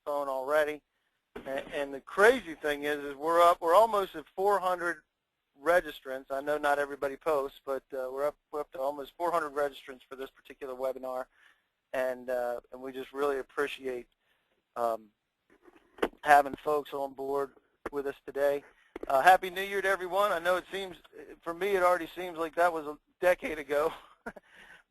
phone already. And the crazy thing is we're almost at 400 registrants. I know not everybody posts, but we're up to almost 400 registrants for this particular webinar, and we just really appreciate having folks on board with us today. Happy New Year to everyone. I know it seems, for me, it already seems like that was a decade ago,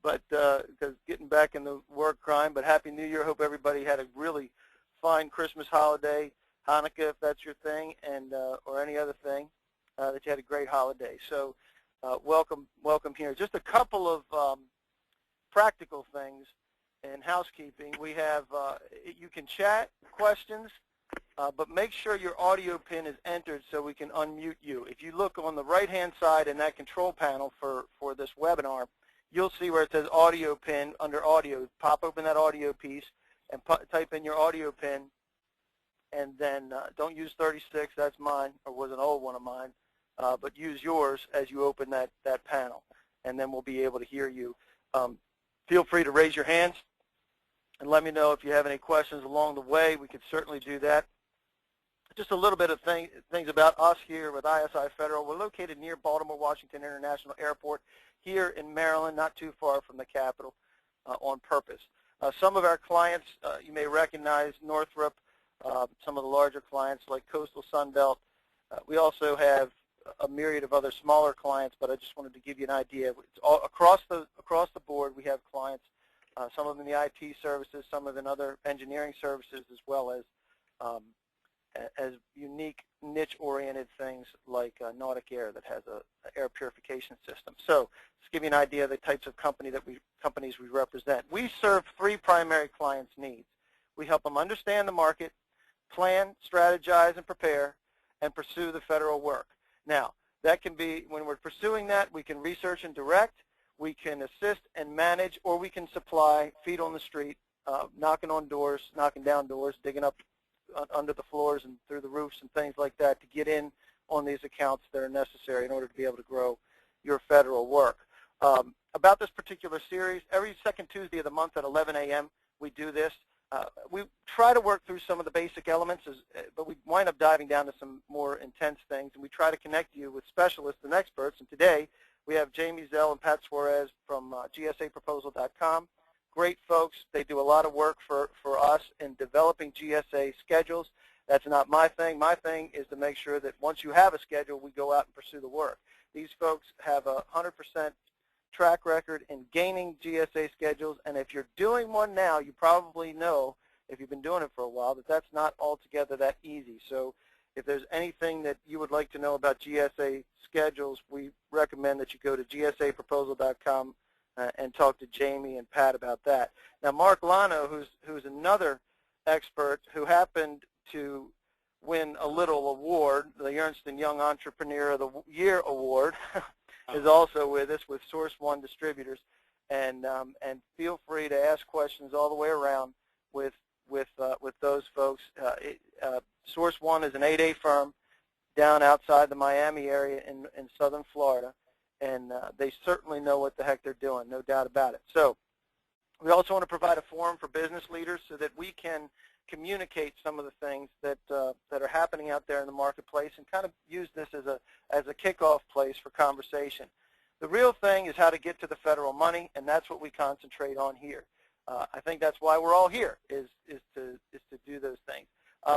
but because getting back in the work grind. But Happy New Year. Hope everybody had a really fine Christmas holiday, Hanukkah if that's your thing, and or any other thing, that you had a great holiday. So welcome here. Just a couple of practical things in housekeeping. We have, you can chat questions, but make sure your audio pin is entered so we can unmute you. If you look on the right-hand side in that control panel for this webinar, you'll see where it says audio pin under audio. Pop open that audio piece and type in your audio pin, and then don't use 36, that's mine, or was an old one of mine, but use yours as you open that panel, and then we'll be able to hear you. Feel free to raise your hands and let me know if you have any questions along the way. We could certainly do that. Just a little bit of things about us here with ISI Federal. We're located near Baltimore Washington International Airport here in Maryland, not too far from the Capitol, on purpose. Some of our clients, you may recognize Northrop, some of the larger clients like Coastal Sunbelt. We also have a myriad of other smaller clients, but I just wanted to give you an idea. It's all across the board. We have clients, some of them in the IT services, some of them in other engineering services, as well as unique niche-oriented things like Nautic Air that has an air purification system. So just give you an idea of the types of companies we represent. We serve three primary clients' needs. We help them understand the market, plan, strategize, and prepare, and pursue the federal work. Now, that can be, when we're pursuing that, we can research and direct, we can assist and manage, or we can supply, feet on the street, knocking down doors, digging up under the floors and through the roofs and things like that to get in on these accounts that are necessary in order to be able to grow your federal work. About this particular series, every second Tuesday of the month at 11 a.m. we do this. We try to work through some of the basic elements, but we wind up diving down to some more intense things, and we try to connect you with specialists and experts. And today we have Jamie Zell and Pat Suarez from GSAproposal.com. Great folks. They do a lot of work for us in developing GSA schedules. That's not my thing. My thing is to make sure that once you have a schedule, we go out and pursue the work. These folks have a 100% track record in gaining GSA schedules, and if you're doing one now, you probably know, if you've been doing it for a while, that that's not altogether that easy. So if there's anything that you would like to know about GSA schedules, we recommend that you go to GSAproposal.com and talk to Jamie and Pat about that. Now, Mark Lano, who's another expert who happened to win a little award, the Ernst & Young Entrepreneur of the Year Award, is also with us with Source One Distributors, and feel free to ask questions all the way around with those folks. Source One is an 8A firm down outside the Miami area in southern Florida, and they certainly know what the heck they're doing, no doubt about it. So we also want to provide a forum for business leaders so that we can communicate some of the things that are happening out there in the marketplace, and kind of use this as a kickoff place for conversation. The real thing is how to get to the federal money, and that's what we concentrate on here. I think that's why we're all here, is to do those things.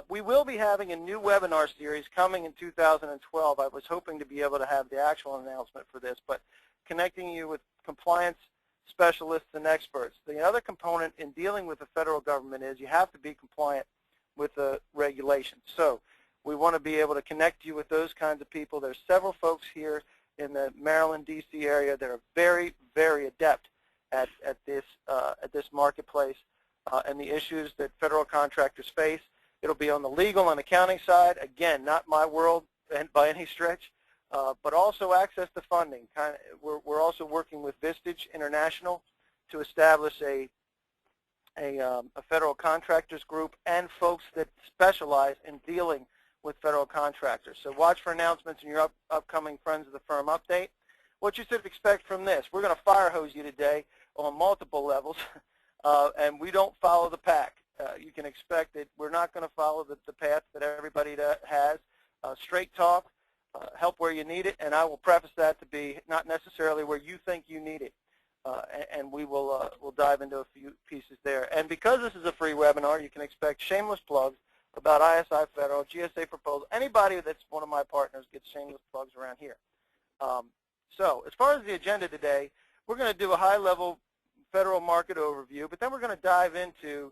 We will be having a new webinar series coming in 2012. I was hoping to be able to have the actual announcement for this, but connecting you with compliance specialists and experts. The other component in dealing with the federal government is you have to be compliant with the regulations. So we want to be able to connect you with those kinds of people. There's several folks here in the Maryland, D.C. area that are very, very adept at this marketplace and the issues that federal contractors face. It'll be on the legal and accounting side. Again, not my world by any stretch. But also access to funding. We're also working with Vistage International to establish a federal contractors group and folks that specialize in dealing with federal contractors. So watch for announcements in your upcoming Friends of the Firm update. What you should expect from this: we're going to fire hose you today on multiple levels, and we don't follow the pack. you can expect that we're not going to follow the path that everybody has. Straight talk, help where you need it, and I will preface that to be not necessarily where you think you need it. And we will we'll dive into a few pieces there. And because this is a free webinar, you can expect shameless plugs about ISI Federal, GSA Proposal. Anybody that's one of my partners gets shameless plugs around here. So as far as the agenda today, we're going to do a high-level federal market overview, but then we're going to dive into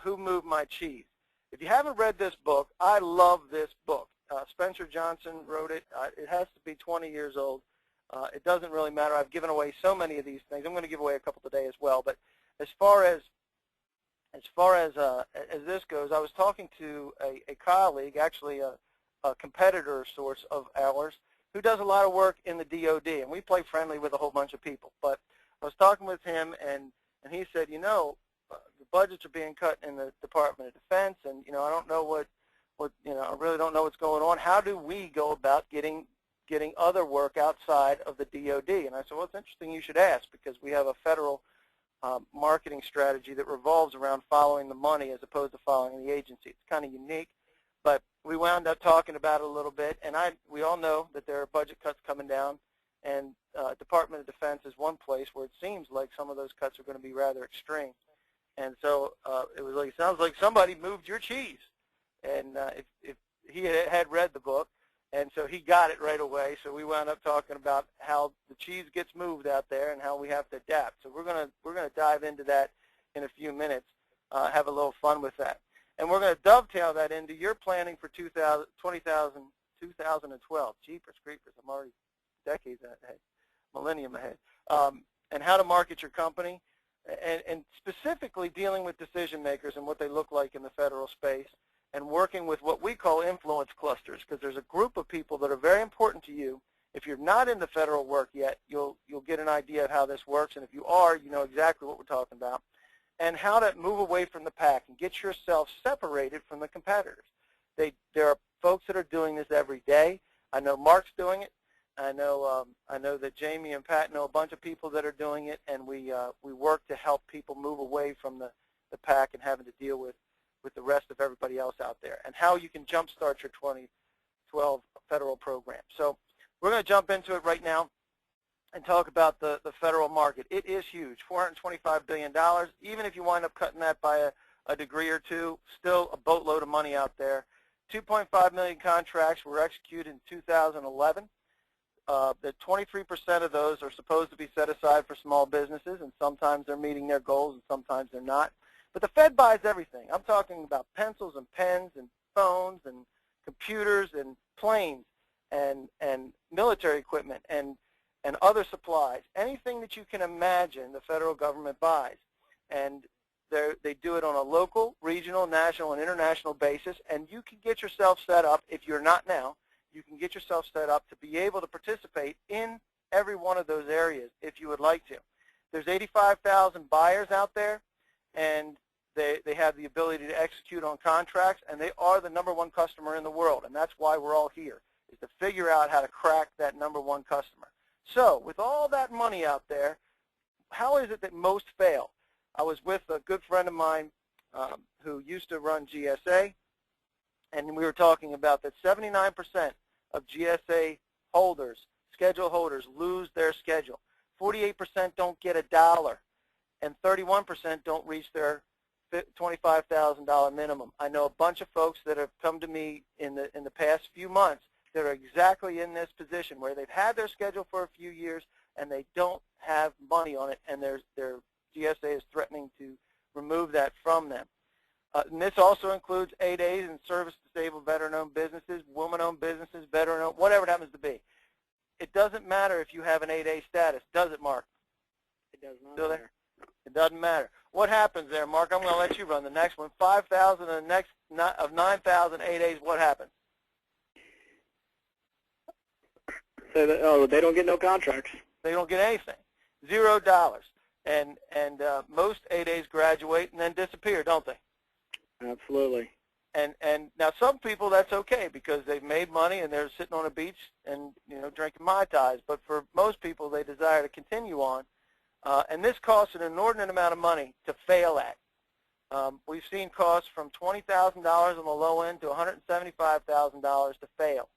Who Moved My Cheese. If you haven't read this book, I love this book. Spencer Johnson wrote it. It has to be 20 years old. It doesn't really matter. I've given away so many of these things. I'm going to give away a couple today as well. But as far as this goes, I was talking to a colleague, actually a competitor source of ours, who does a lot of work in the DOD, and we play friendly with a whole bunch of people. But I was talking with him, and he said, you know, the budgets are being cut in the Department of Defense, and you know, I don't know what I really don't know what's going on. How do we go about getting other work outside of the DOD? And I said, well, it's interesting you should ask, because we have a federal marketing strategy that revolves around following the money as opposed to following the agency. It's kind of unique, but we wound up talking about it a little bit, and we all know that there are budget cuts coming down, and Department of Defense is one place where it seems like some of those cuts are going to be rather extreme. And so it was like, it sounds like somebody moved your cheese. And if he had read the book, and so he got it right away. So we wound up talking about how the cheese gets moved out there and how we have to adapt. So we're gonna dive into that in a few minutes, have a little fun with that, and we're going to dovetail that into your planning for 2012. Jeepers creepers, I'm already decades ahead, millennium ahead, and how to market your company, and specifically dealing with decision makers and what they look like in the federal space, and working with what we call influence clusters, because there's a group of people that are very important to you. If you're not in the federal work yet, you'll get an idea of how this works, and if you are, you know exactly what we're talking about, and how to move away from the pack and get yourself separated from the competitors. There are folks that are doing this every day. I know Mark's doing it. I know that Jamie and Pat know a bunch of people that are doing it, and we work to help people move away from the pack and having to deal with the rest of everybody else out there, and how you can jumpstart your 2012 federal program. So we're going to jump into it right now and talk about the federal market. It is huge, $425 billion. Even if you wind up cutting that by a degree or two, still a boatload of money out there. 2.5 million contracts were executed in 2011. The 23% of those are supposed to be set aside for small businesses, and sometimes they're meeting their goals and sometimes they're not. But the Fed buys everything. I'm talking about pencils and pens and phones and computers and planes and military equipment and other supplies. Anything that you can imagine, the federal government buys. And they do it on a local, regional, national, and international basis. And you can get yourself set up, if you're not now, you can get yourself set up to be able to participate in every one of those areas if you would like to. There's 85,000 buyers out there, and they have the ability to execute on contracts, and they are the #1 customer in the world, and that's why we're all here, is to figure out how to crack that #1 customer. So with all that money out there, how is it that most fail? I was with a good friend of mine who used to run GSA, and we were talking about that 79% of GSA holders, schedule holders, lose their schedule. 48% don't get $1, and 31% don't reach their $25,000 minimum. I know a bunch of folks that have come to me in the past few months that are exactly in this position where they've had their schedule for a few years and they don't have money on it, and their GSA is threatening to remove that from them. And this also includes 8As and service-disabled veteran-owned businesses, woman-owned businesses, veteran-owned, whatever it happens to be. It doesn't matter if you have an 8A status, does it, Mark? It does not Still matter. There? It doesn't matter. What happens there, Mark? I'm going to let you run the next one. 5,000 and the next of 9,000 8As, what happens? So they don't get no contracts. They don't get anything. $0. And most 8As graduate and then disappear, don't they? Absolutely. And now some people, that's okay because they've made money and they're sitting on a beach and drinking Mai Tais. But for most people, they desire to continue on, and this costs an inordinate amount of money to fail at. We've seen costs from $20,000 on the low end to $175,000 to fail.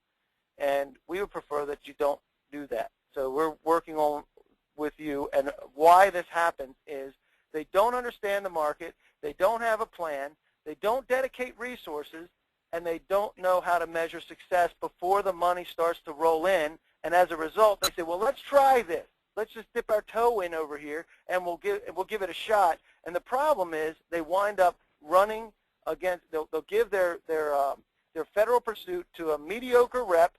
And we would prefer that you don't do that. So we're working on with you. And why this happens is they don't understand the market, they don't have a plan, they don't dedicate resources, and they don't know how to measure success before the money starts to roll in. And as a result, they say, well, let's try this. Let's just dip our toe in over here, and we'll give it a shot. And the problem is they wind up running against. They'll give their federal pursuit to a mediocre rep,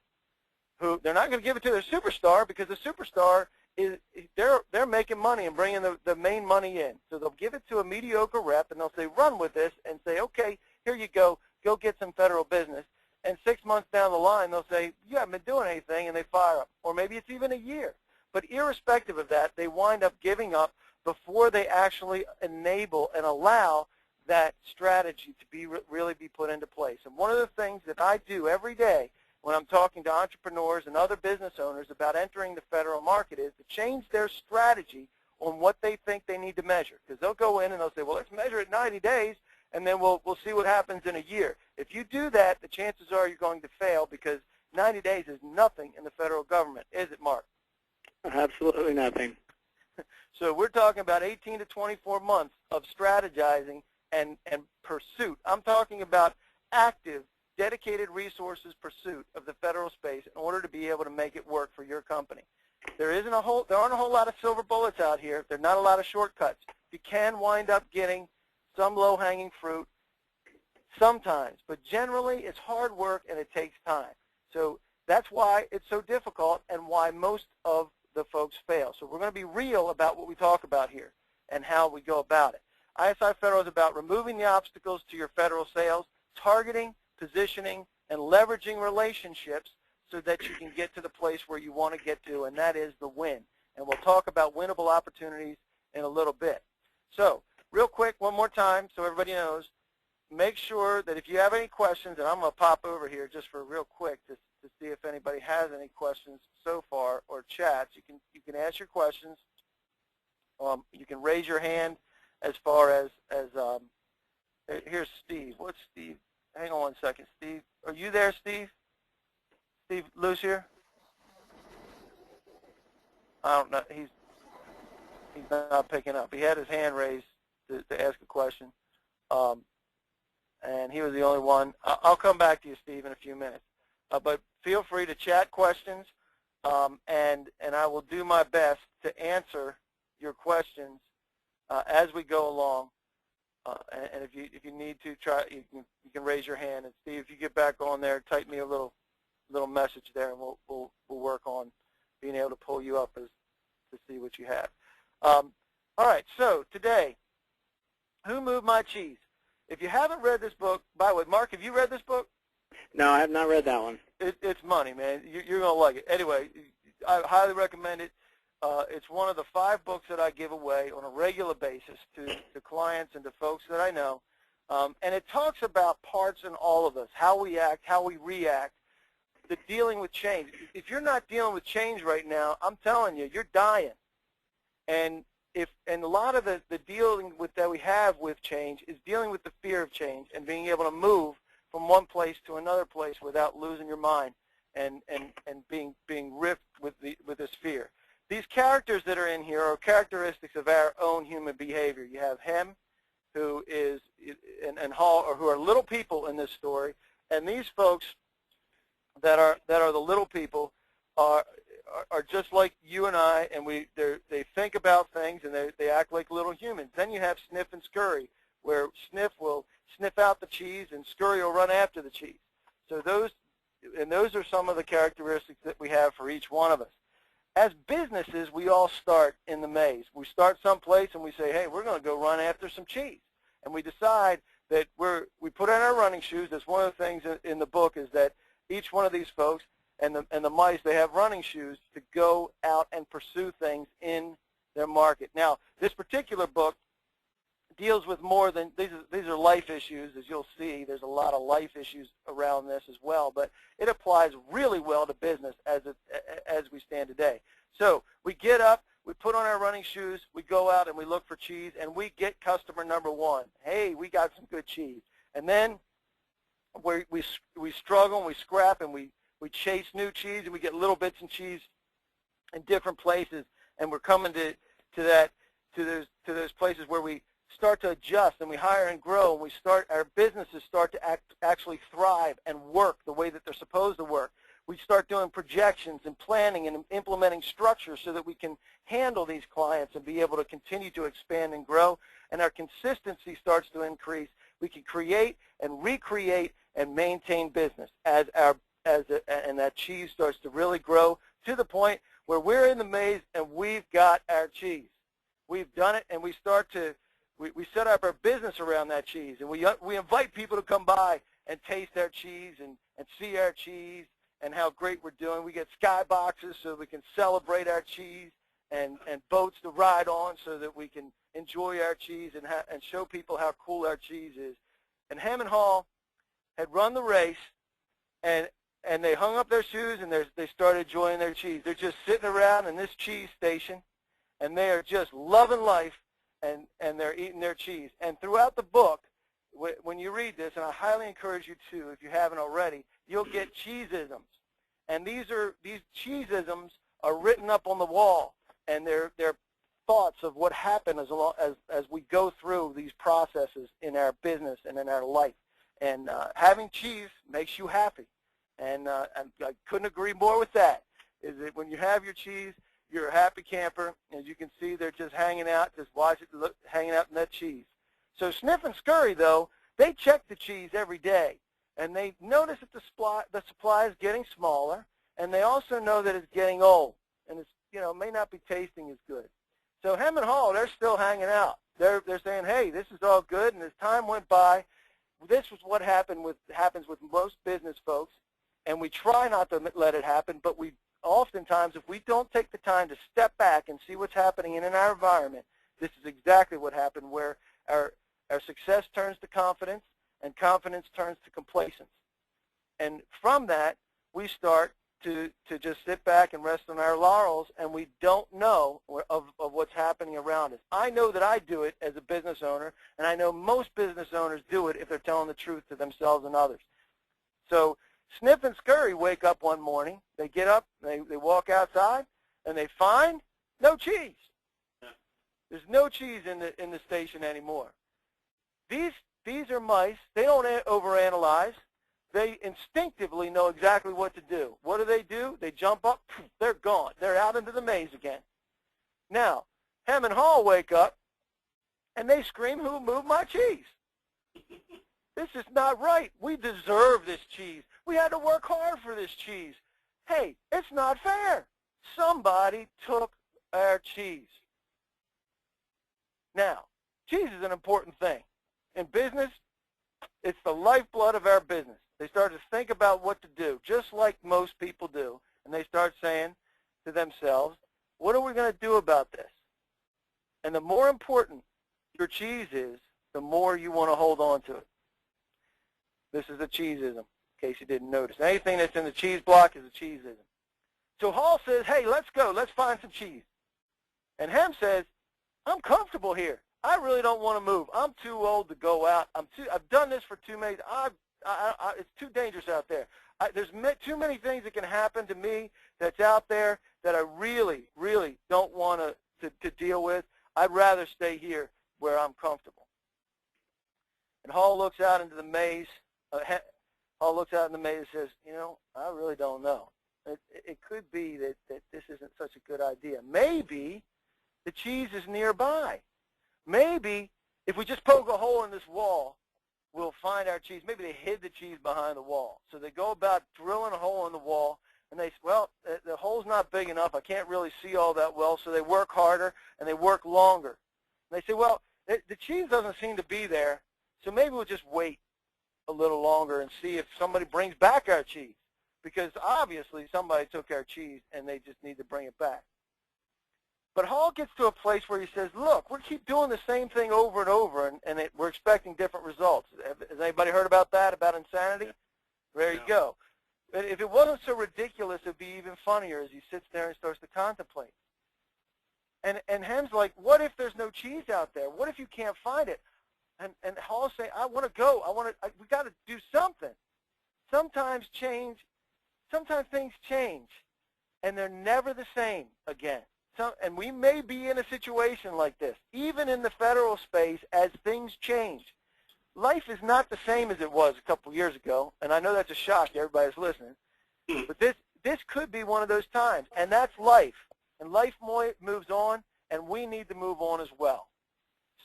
who they're not going to give it to their superstar, because the superstar is they're making money and bringing the main money in. So they'll give it to a mediocre rep, and they'll say, run with this, and say, okay, here you go get some federal business. And 6 months down the line, they'll say, you haven't been doing anything, and they fire them. Or maybe it's even a year. But irrespective of that, they wind up giving up before they actually enable and allow that strategy to really be put into place. And one of the things that I do every day when I'm talking to entrepreneurs and other business owners about entering the federal market is to change their strategy on what they think they need to measure. Because they'll go in and they'll say, well, let's measure it 90 days, and then we'll see what happens in a year. If you do that, the chances are you're going to fail, because 90 days is nothing in the federal government, is it, Mark? Absolutely nothing. So we're talking about 18 to 24 months of strategizing and pursuit. I'm talking about active, dedicated resources pursuit of the federal space in order to be able to make it work for your company. There aren't a whole lot of silver bullets out here. There are not a lot of shortcuts. You can wind up getting some low-hanging fruit sometimes, but generally it's hard work and it takes time. So that's why it's so difficult and why most of the folks fail. So we're going to be real about what we talk about here and how we go about it. ISI Federal is about removing the obstacles to your federal sales, targeting, positioning, and leveraging relationships so that you can get to the place where you want to get to, and that is the win. And we'll talk about winnable opportunities in a little bit. So real quick, one more time so everybody knows, make sure that if you have any questions, and I'm going to pop over here just for real quick to see if anybody has any questions so far or chats. You can ask your questions. You can raise your hand as far as here's Steve. What's Steve? Hang on one second, Steve. Are you there, Steve? Steve Lucier? I don't know. He's not picking up. He had his hand raised to ask a question, and he was the only one. I'll come back to you, Steve, in a few minutes. But feel free to chat questions, and I will do my best to answer your questions as we go along. And if you need to try, you can raise your hand. And Steve, if you get back on there, type me a little message there, and we'll work on being able to pull you up to see what you have. All right. So today, Who Moved My Cheese? If you haven't read this book, by the way, Mark, have you read this book? No, I have not read that one. It's money, man. You're going to like it. Anyway, I highly recommend it. It's one of the 5 books that I give away on a regular basis to clients and to folks that I know. And it talks about parts in all of us, how we act, how we react, the dealing with change. If you're not dealing with change right now, I'm telling you, you're dying. And a lot of the dealing with that we have with change is dealing with the fear of change and being able to move from one place to another place without losing your mind and being ripped with this fear. These characters that are in here are characteristics of our own human behavior. You have him, who is, and Hall, or who are little people in this story, and these folks that are the little people are just like you and I, and they think about things and they act like little humans. Then you have Sniff and Scurry, where Sniff will sniff out the cheese and Scurry will run after the cheese. So those are some of the characteristics that we have for each one of us. As businesses, we all start in the maze. We start someplace and we say, hey, we're going to go run after some cheese. And we decide that we put on our running shoes. That's one of the things in the book, is that each one of these folks and the mice, they have running shoes to go out and pursue things in their market. Now, this particular book deals with more than, these are life issues. As you'll see, there's a lot of life issues around this as well, but it applies really well to business as we stand today. So we get up, we put on our running shoes, we go out and we look for cheese, and we get customer number one. Hey, we got some good cheese. And then we struggle and we scrap and we chase new cheese, and we get little bits of cheese in different places, and we're coming to those places where we start to adjust and we hire and grow, and our businesses start to actually thrive and work the way that they're supposed to work. We start doing projections and planning and implementing structures so that we can handle these clients and be able to continue to expand and grow, and our consistency starts to increase. We can create and recreate and maintain business and that cheese starts to really grow to the point where we're in the maze and we've got our cheese. We've done it, and we set up our business around that cheese, and we invite people to come by and taste our cheese and see our cheese and how great we're doing. We get skyboxes so we can celebrate our cheese, and boats to ride on so that we can enjoy our cheese and show people how cool our cheese is. And Hammond Hall had run the race, and they hung up their shoes, and they started enjoying their cheese. They're just sitting around in this cheese station, and they are just loving life, and they're eating their cheese. And throughout the book, when you read this, and I highly encourage you to, if you haven't already, you'll get cheesisms. And these cheesisms are written up on the wall, and they're thoughts of what happened as we go through these processes in our business and in our life. And having cheese makes you happy. And I couldn't agree more with that, is that when you have your cheese, you're a happy camper. As you can see, they're just hanging out, hanging out in that cheese. So Sniff and Scurry, though, they check the cheese every day, and they notice that the supply is getting smaller, and they also know that it's getting old, and it's may not be tasting as good. So Hammond Hall, they're still hanging out. They're saying, hey, this is all good, and as time went by, this was what happens with most business folks, and we try not to let it happen, but oftentimes, if we don't take the time to step back and see what's happening in our environment, this is exactly what happened, where our success turns to confidence, and confidence turns to complacence. And from that, we start to just sit back and rest on our laurels, and we don't know of what's happening around us. I know that I do it as a business owner, and I know most business owners do it if they're telling the truth to themselves and others. So Sniff and Scurry wake up one morning, they get up, they walk outside, and they find no cheese. There's no cheese in the station anymore. These are mice. They don't overanalyze. They instinctively know exactly what to do. What do? They jump up. They're gone. They're out into the maze again. Now, Hammond Hall wake up, and they scream, who moved my cheese? This is not right. We deserve this cheese. We had to work hard for this cheese. Hey, it's not fair. Somebody took our cheese. Now, cheese is an important thing. In business, it's the lifeblood of our business. They start to think about what to do, just like most people do, and they start saying to themselves, what are we going to do about this? And the more important your cheese is, the more you want to hold on to it. This is a cheesism, in case you didn't notice. Anything that's in the cheese block is a cheesism. So Hall says, hey, let's go. Let's find some cheese. And Hem says, I'm comfortable here. I really don't want to move. I'm too old to go out. I've done this for too many. It's too dangerous out there. There's too many things that can happen to me that's out there that I really, really don't want to deal with. I'd rather stay here where I'm comfortable. And Hall looks out into the maze. Hall looks out in the maze and says, I really don't know. It could be that this isn't such a good idea. Maybe the cheese is nearby. Maybe if we just poke a hole in this wall, we'll find our cheese. Maybe they hid the cheese behind the wall. So they go about drilling a hole in the wall, and they say, well, the hole's not big enough. I can't really see all that well. So they work harder, and they work longer. And they say, well, the cheese doesn't seem to be there, so maybe we'll just wait a little longer and see if somebody brings back our cheese, because obviously somebody took our cheese, and they just need to bring it back. But Hall gets to a place where he says, look, we keep doing the same thing over and over, and we're expecting different results. Has anybody heard about that, about insanity? There you go. But if it wasn't so ridiculous, it would be even funnier as he sits there and starts to contemplate. And Hem's like, what if there's no cheese out there? What if you can't find it? And Hall's saying, I want to go. We got to do something. Sometimes things change, and they're never the same again. And we may be in a situation like this, even in the federal space, as things change. Life is not the same as it was a couple years ago, and I know that's a shock to everybody that's listening, but this could be one of those times, and that's life. And life moves on, and we need to move on as well.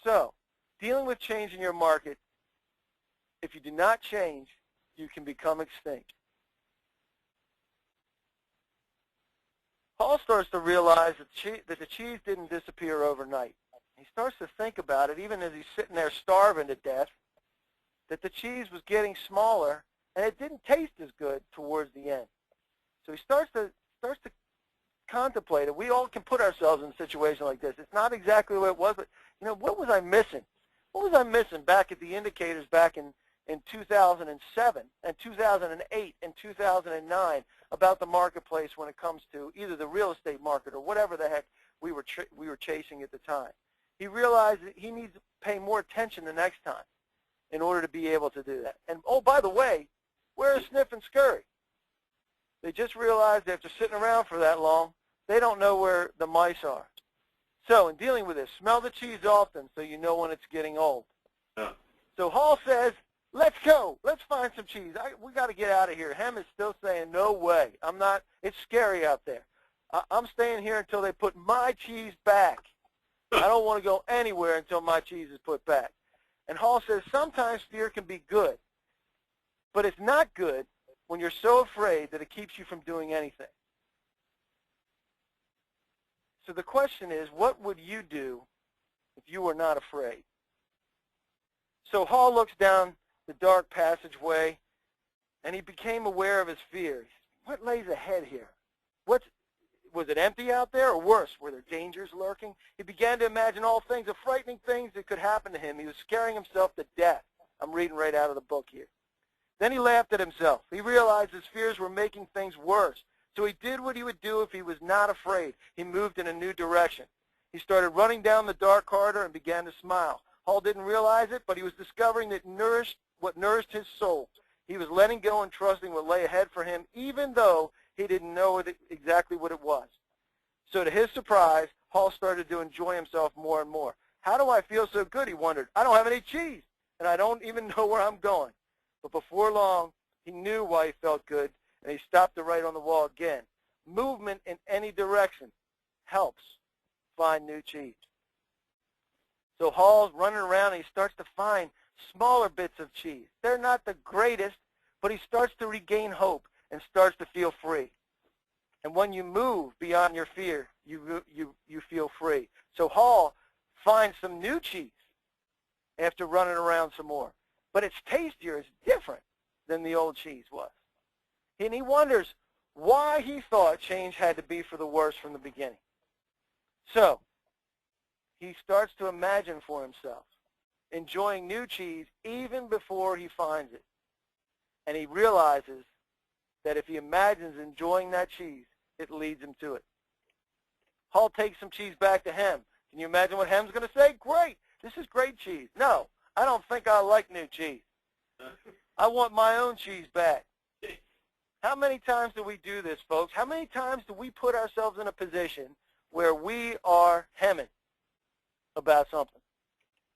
So, dealing with change in your market, if you do not change, you can become extinct. Paul starts to realize that the cheese didn't disappear overnight. He starts to think about it, even as he's sitting there starving to death, that the cheese was getting smaller, and it didn't taste as good towards the end. So he starts to contemplate it. We all can put ourselves in a situation like this. It's not exactly what it was, but, what was I missing? What was I missing back at the indicators back in 2007 and 2008 and 2009 about the marketplace when it comes to either the real estate market or whatever the heck we were chasing at the time? He realized that he needs to pay more attention the next time in order to be able to do that. And, oh, by the way, where is Sniff and Scurry? They just realized after sitting around for that long, they don't know where the mice are. So in dealing with this, smell the cheese often so you know when it's getting old. Yeah. So Hall says, let's go. Let's find some cheese. We got to get out of here. Hem is still saying, no way. I'm not. It's scary out there. I'm staying here until they put my cheese back. I don't want to go anywhere until my cheese is put back. And Hall says, sometimes fear can be good, but it's not good when you're so afraid that it keeps you from doing anything. So the question is, what would you do if you were not afraid? So Hall looks down the dark passageway, and he became aware of his fears. What lays ahead here? Was it empty out there, or worse, were there dangers lurking? He began to imagine all things, the frightening things that could happen to him. He was scaring himself to death. I'm reading right out of the book here. Then he laughed at himself. He realized his fears were making things worse. So he did what he would do if he was not afraid. He moved in a new direction. He started running down the dark corridor and began to smile. Hall didn't realize it, but he was discovering that what nourished his soul. He was letting go and trusting what lay ahead for him, even though he didn't know exactly what it was. So to his surprise, Hall started to enjoy himself more and more. How do I feel so good, he wondered. I don't have any cheese, and I don't even know where I'm going. But before long, he knew why he felt good, and he stopped to write on the wall again. Movement in any direction helps find new cheese. So Hall's running around, and he starts to find smaller bits of cheese. They're not the greatest, but he starts to regain hope and starts to feel free. And when you move beyond your fear, you feel free. So Hall finds some new cheese after running around some more. But it's tastier, it's different than the old cheese was. And he wonders why he thought change had to be for the worse from the beginning. So he starts to imagine for himself enjoying new cheese even before he finds it. And he realizes that if he imagines enjoying that cheese, it leads him to it. Hall takes some cheese back to Hem. Can you imagine what Hem's going to say? Great, this is great cheese. No, I don't think I like new cheese. I want my own cheese back. How many times do we do this, folks? How many times do we put ourselves in a position where we are hemming about something?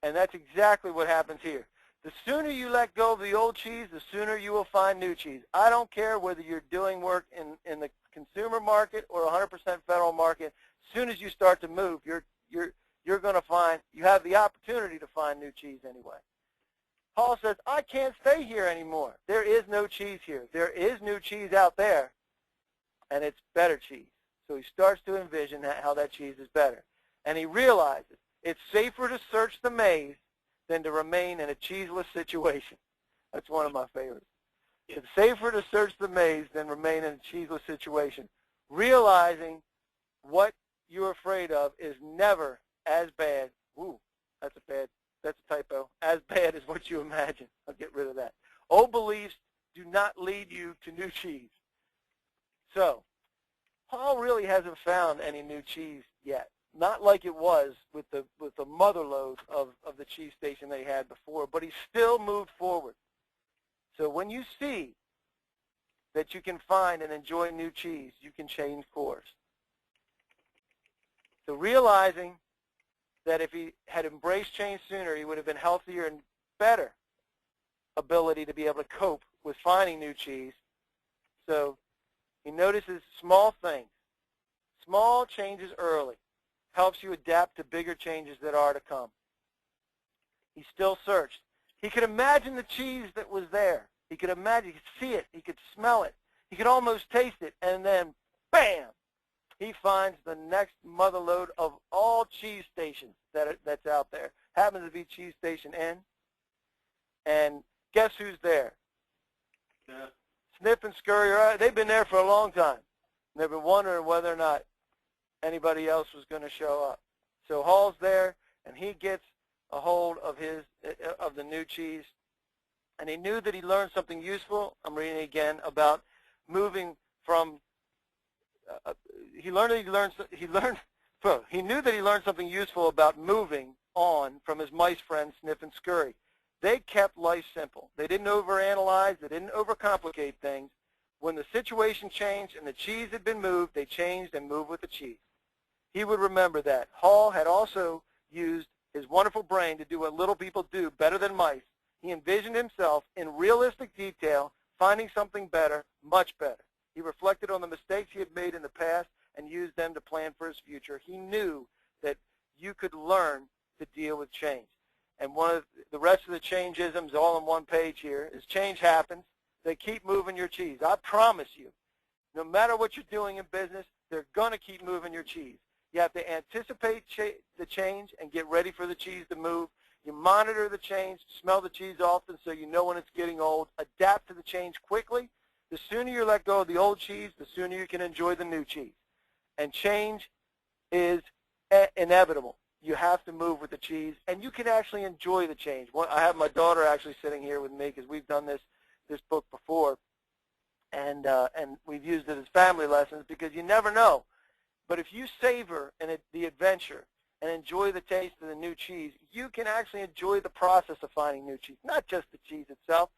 And that's exactly what happens here. The sooner you let go of the old cheese, the sooner you will find new cheese. I don't care whether you're doing work in the consumer market or 100% federal market. As soon as you start to move, you're going to find, you have the opportunity to find new cheese anyway. Paul says, I can't stay here anymore. There is no cheese here. There is new cheese out there, and it's better cheese. So he starts to envision how that cheese is better. And he realizes it's safer to search the maze than to remain in a cheeseless situation. That's one of my favorites. It's safer to search the maze than remain in a cheeseless situation. Realizing what you're afraid of is never as bad. Ooh, that's a typo. As bad as what you imagine. I'll get rid of that. Old beliefs do not lead you to new cheese. So, Paul really hasn't found any new cheese yet, not like it was with the motherlode of the cheese station they had before, but he still moved forward. So when you see that you can find and enjoy new cheese, you can change course. So realizing that if he had embraced change sooner, he would have been healthier and better ability to be able to cope with finding new cheese. So he notices small things, small changes early, helps you adapt to bigger changes that are to come. He still searched. He could imagine the cheese that was there. He could imagine, he could see it, he could smell it, he could almost taste it, and then, bam, he finds the next motherlode of all cheese stations that's out there. Happens to be Cheese Station N. And guess who's there? Yeah. Snip and Scurry, they've been there for a long time. And they've been wondering whether or not anybody else was going to show up. So Hall's there, and he gets a hold of the new cheese. And he knew that he learned something useful. I'm reading again about moving from. He knew that he learned something useful about moving on from his mice friends Sniff and Scurry. They kept life simple. They didn't overanalyze. They didn't overcomplicate things. When the situation changed and the cheese had been moved, they changed and moved with the cheese. He would remember that. Hall had also used his wonderful brain to do what little people do better than mice. He envisioned himself in realistic detail, finding something better, much better. He reflected on the mistakes he had made in the past and used them to plan for his future. He knew that you could learn to deal with change. And one of the rest of the changeisms, all on one page here, is change happens. They keep moving your cheese. I promise you, no matter what you're doing in business, they're going to keep moving your cheese. You have to anticipate the change and get ready for the cheese to move. You monitor the change, smell the cheese often so you know when it's getting old. Adapt to the change quickly. The sooner you let go of the old cheese, the sooner you can enjoy the new cheese. And change is inevitable. You have to move with the cheese, and you can actually enjoy the change. I have my daughter actually sitting here with me because we've done this book before, and we've used it as family lessons because you never know. But if you savor the adventure and enjoy the taste of the new cheese, you can actually enjoy the process of finding new cheese, not just the cheese itself,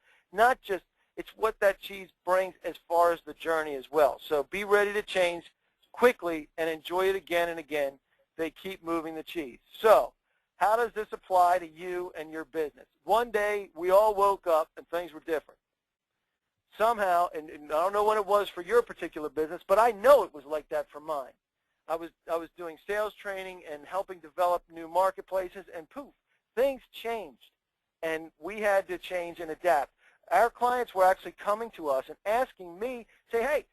it's what that cheese brings as far as the journey as well. So be ready to change quickly and enjoy it again and again. They keep moving the cheese. So how does this apply to you and your business? One day we all woke up and things were different. Somehow, and I don't know when it was for your particular business, but I know it was like that for mine. I was doing sales training and helping develop new marketplaces, and poof, things changed, and we had to change and adapt. Our clients were actually coming to us and asking me, say, hey,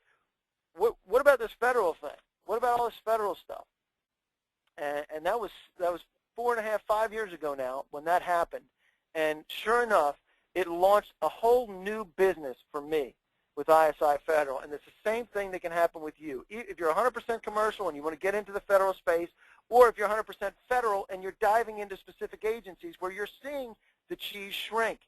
what about this federal thing? What about all this federal stuff? And that was 4.5, 5 years ago now when that happened. And sure enough, it launched a whole new business for me with ISI Federal. And it's the same thing that can happen with you. If you're 100% commercial and you want to get into the federal space, or if you're 100% federal and you're diving into specific agencies where you're seeing the cheese shrink,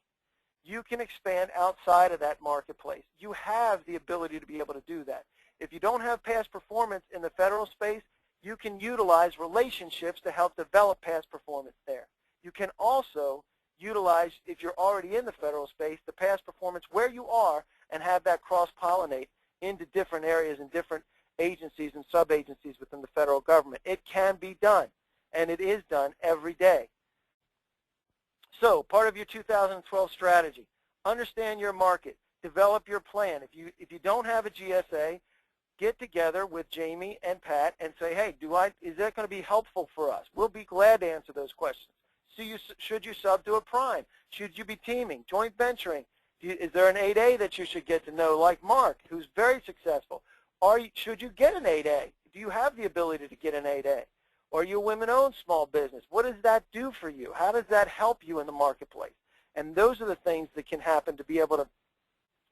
you can expand outside of that marketplace. You have the ability to be able to do that. If you don't have past performance in the federal space, you can utilize relationships to help develop past performance there. You can also utilize, if you're already in the federal space, the past performance where you are and have that cross-pollinate into different areas and different agencies and sub-agencies within the federal government. It can be done, and it is done every day. So part of your 2012 strategy, understand your market, develop your plan. If you don't have a GSA, get together with Jamie and Pat and say, hey, is that going to be helpful for us? We'll be glad to answer those questions. So should you sub to a prime? Should you be teaming, joint venturing? Is there an 8A that you should get to know, like Mark, who's very successful? Should you get an 8A? Do you have the ability to get an 8A? Or are you a women-owned small business? What does that do for you? How does that help you in the marketplace? And those are the things that can happen to be able to,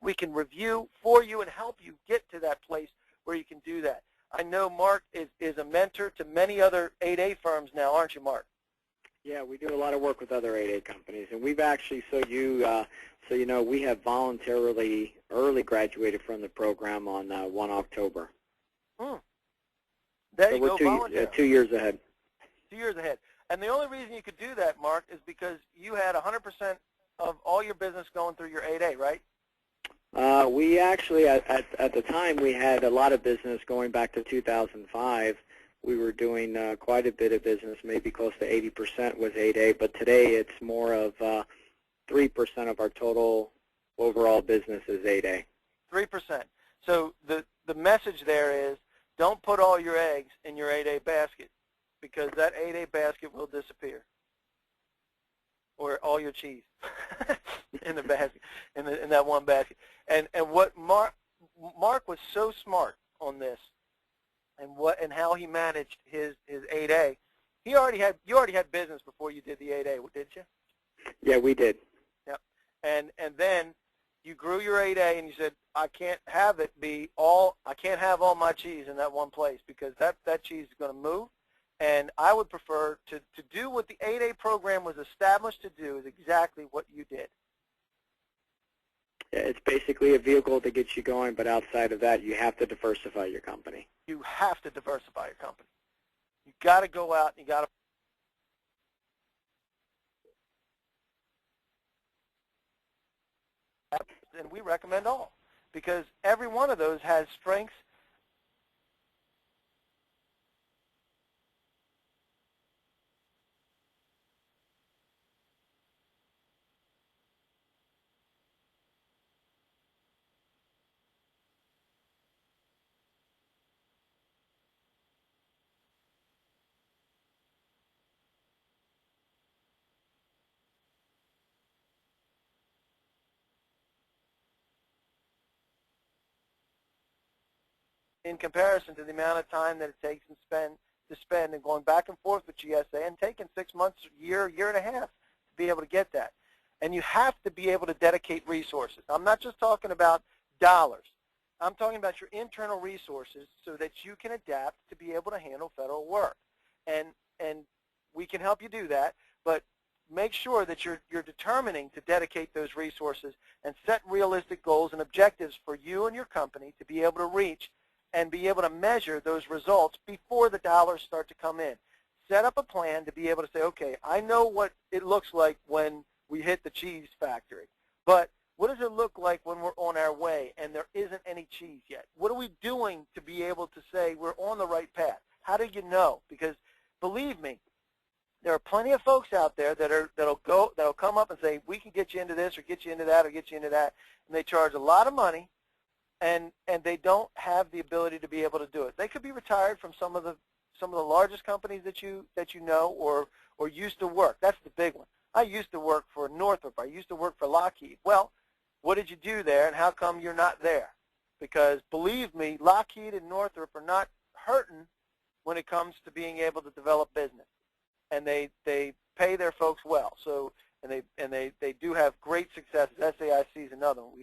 we can review for you and help you get to that place where you can do that. I know Mark is a mentor to many other 8A firms now, aren't you, Mark? Yeah, we do a lot of work with other 8A companies, and we've actually, so you know, we have voluntarily early graduated from the program on 1 October. There so you we're go, volunteer. 2 years ahead. years ahead. And the only reason you could do that, Mark, is because you had 100% of all your business going through your 8A, right? We actually, at the time, we had a lot of business going back to 2005. We were doing quite a bit of business, maybe close to 80% was 8A, but today it's more of 3% of our total overall business is 8A. 3%. So the message there is don't put all your eggs in your 8A basket, because that 8A basket will disappear, or all your cheese in the basket, in that one basket. And what Mark was so smart on this, and how he managed his 8A. You already had business before you did the 8A, didn't you? Yeah, we did. Yep. And then you grew your 8A, and you said, I can't have all my cheese in that one place, because that cheese is going to move. And I would prefer to do what the 8A program was established to do, is exactly what you did. Yeah, it's basically a vehicle to get you going, but outside of that, you have to diversify your company. You have to diversify your company. You got to go out, and you got to, and we recommend all, because every one of those has strengths. In comparison to the amount of time that it takes to spend and going back and forth with GSA, and taking 6 months, year and a half to be able to get that. And you have to be able to dedicate resources. I'm not just talking about dollars. I'm talking about your internal resources, so that you can adapt to be able to handle federal work. And we can help you do that, but make sure that you're determining to dedicate those resources and set realistic goals and objectives for you and your company to be able to reach and be able to measure those results before the dollars start to come in. Set up a plan to be able to say, okay, I know what it looks like when we hit the cheese factory, but what does it look like when we're on our way and there isn't any cheese yet? What are we doing to be able to say we're on the right path? How do you know? Because believe me, there are plenty of folks out there that'll come up and say, we can get you into this, or get you into that, or get you into that, and they charge a lot of money, and they don't have the ability to be able to do it. They could be retired from some of the largest companies that you know, or used to work. That's the big one. I used to work for Northrop. I used to work for Lockheed. Well, what did you do there, and how come you're not there? Because believe me, Lockheed and Northrop are not hurting when it comes to being able to develop business, and they pay their folks well. So and they do have great successes. SAIC is another one.